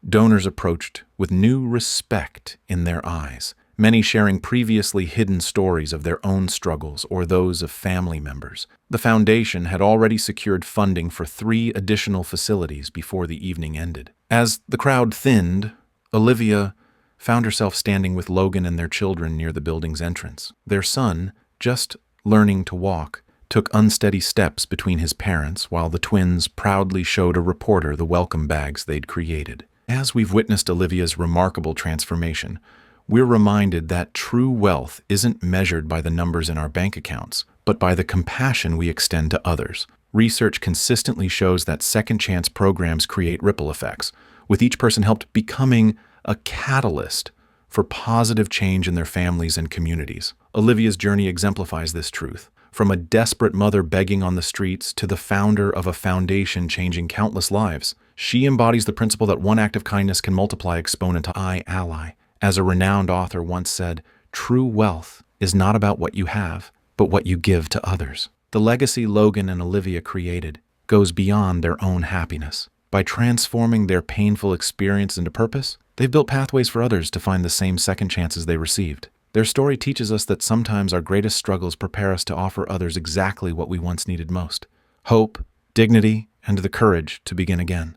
[SPEAKER 1] donors approached with new respect in their eyes, many sharing previously hidden stories of their own struggles or those of family members. The foundation had already secured funding for 3 additional facilities before the evening ended. As the crowd thinned, Olivia found herself standing with Logan and their children near the building's entrance. Their son, just learning to walk, took unsteady steps between his parents while the twins proudly showed a reporter the welcome bags they'd created. As we've witnessed Olivia's remarkable transformation, we're reminded that true wealth isn't measured by the numbers in our bank accounts, but by the compassion we extend to others. Research consistently shows that second chance programs create ripple effects, with each person helped becoming a catalyst for positive change in their families and communities. Olivia's journey exemplifies this truth. From a desperate mother begging on the streets to the founder of a foundation changing countless lives, she embodies the principle that one act of kindness can multiply exponent I ally. As a renowned author once said, "True wealth is not about what you have, but what you give to others." The legacy Logan and Olivia created goes beyond their own happiness. By transforming their painful experience into purpose, they've built pathways for others to find the same second chances they received. Their story teaches us that sometimes our greatest struggles prepare us to offer others exactly what we once needed most: hope, dignity, and the courage to begin again.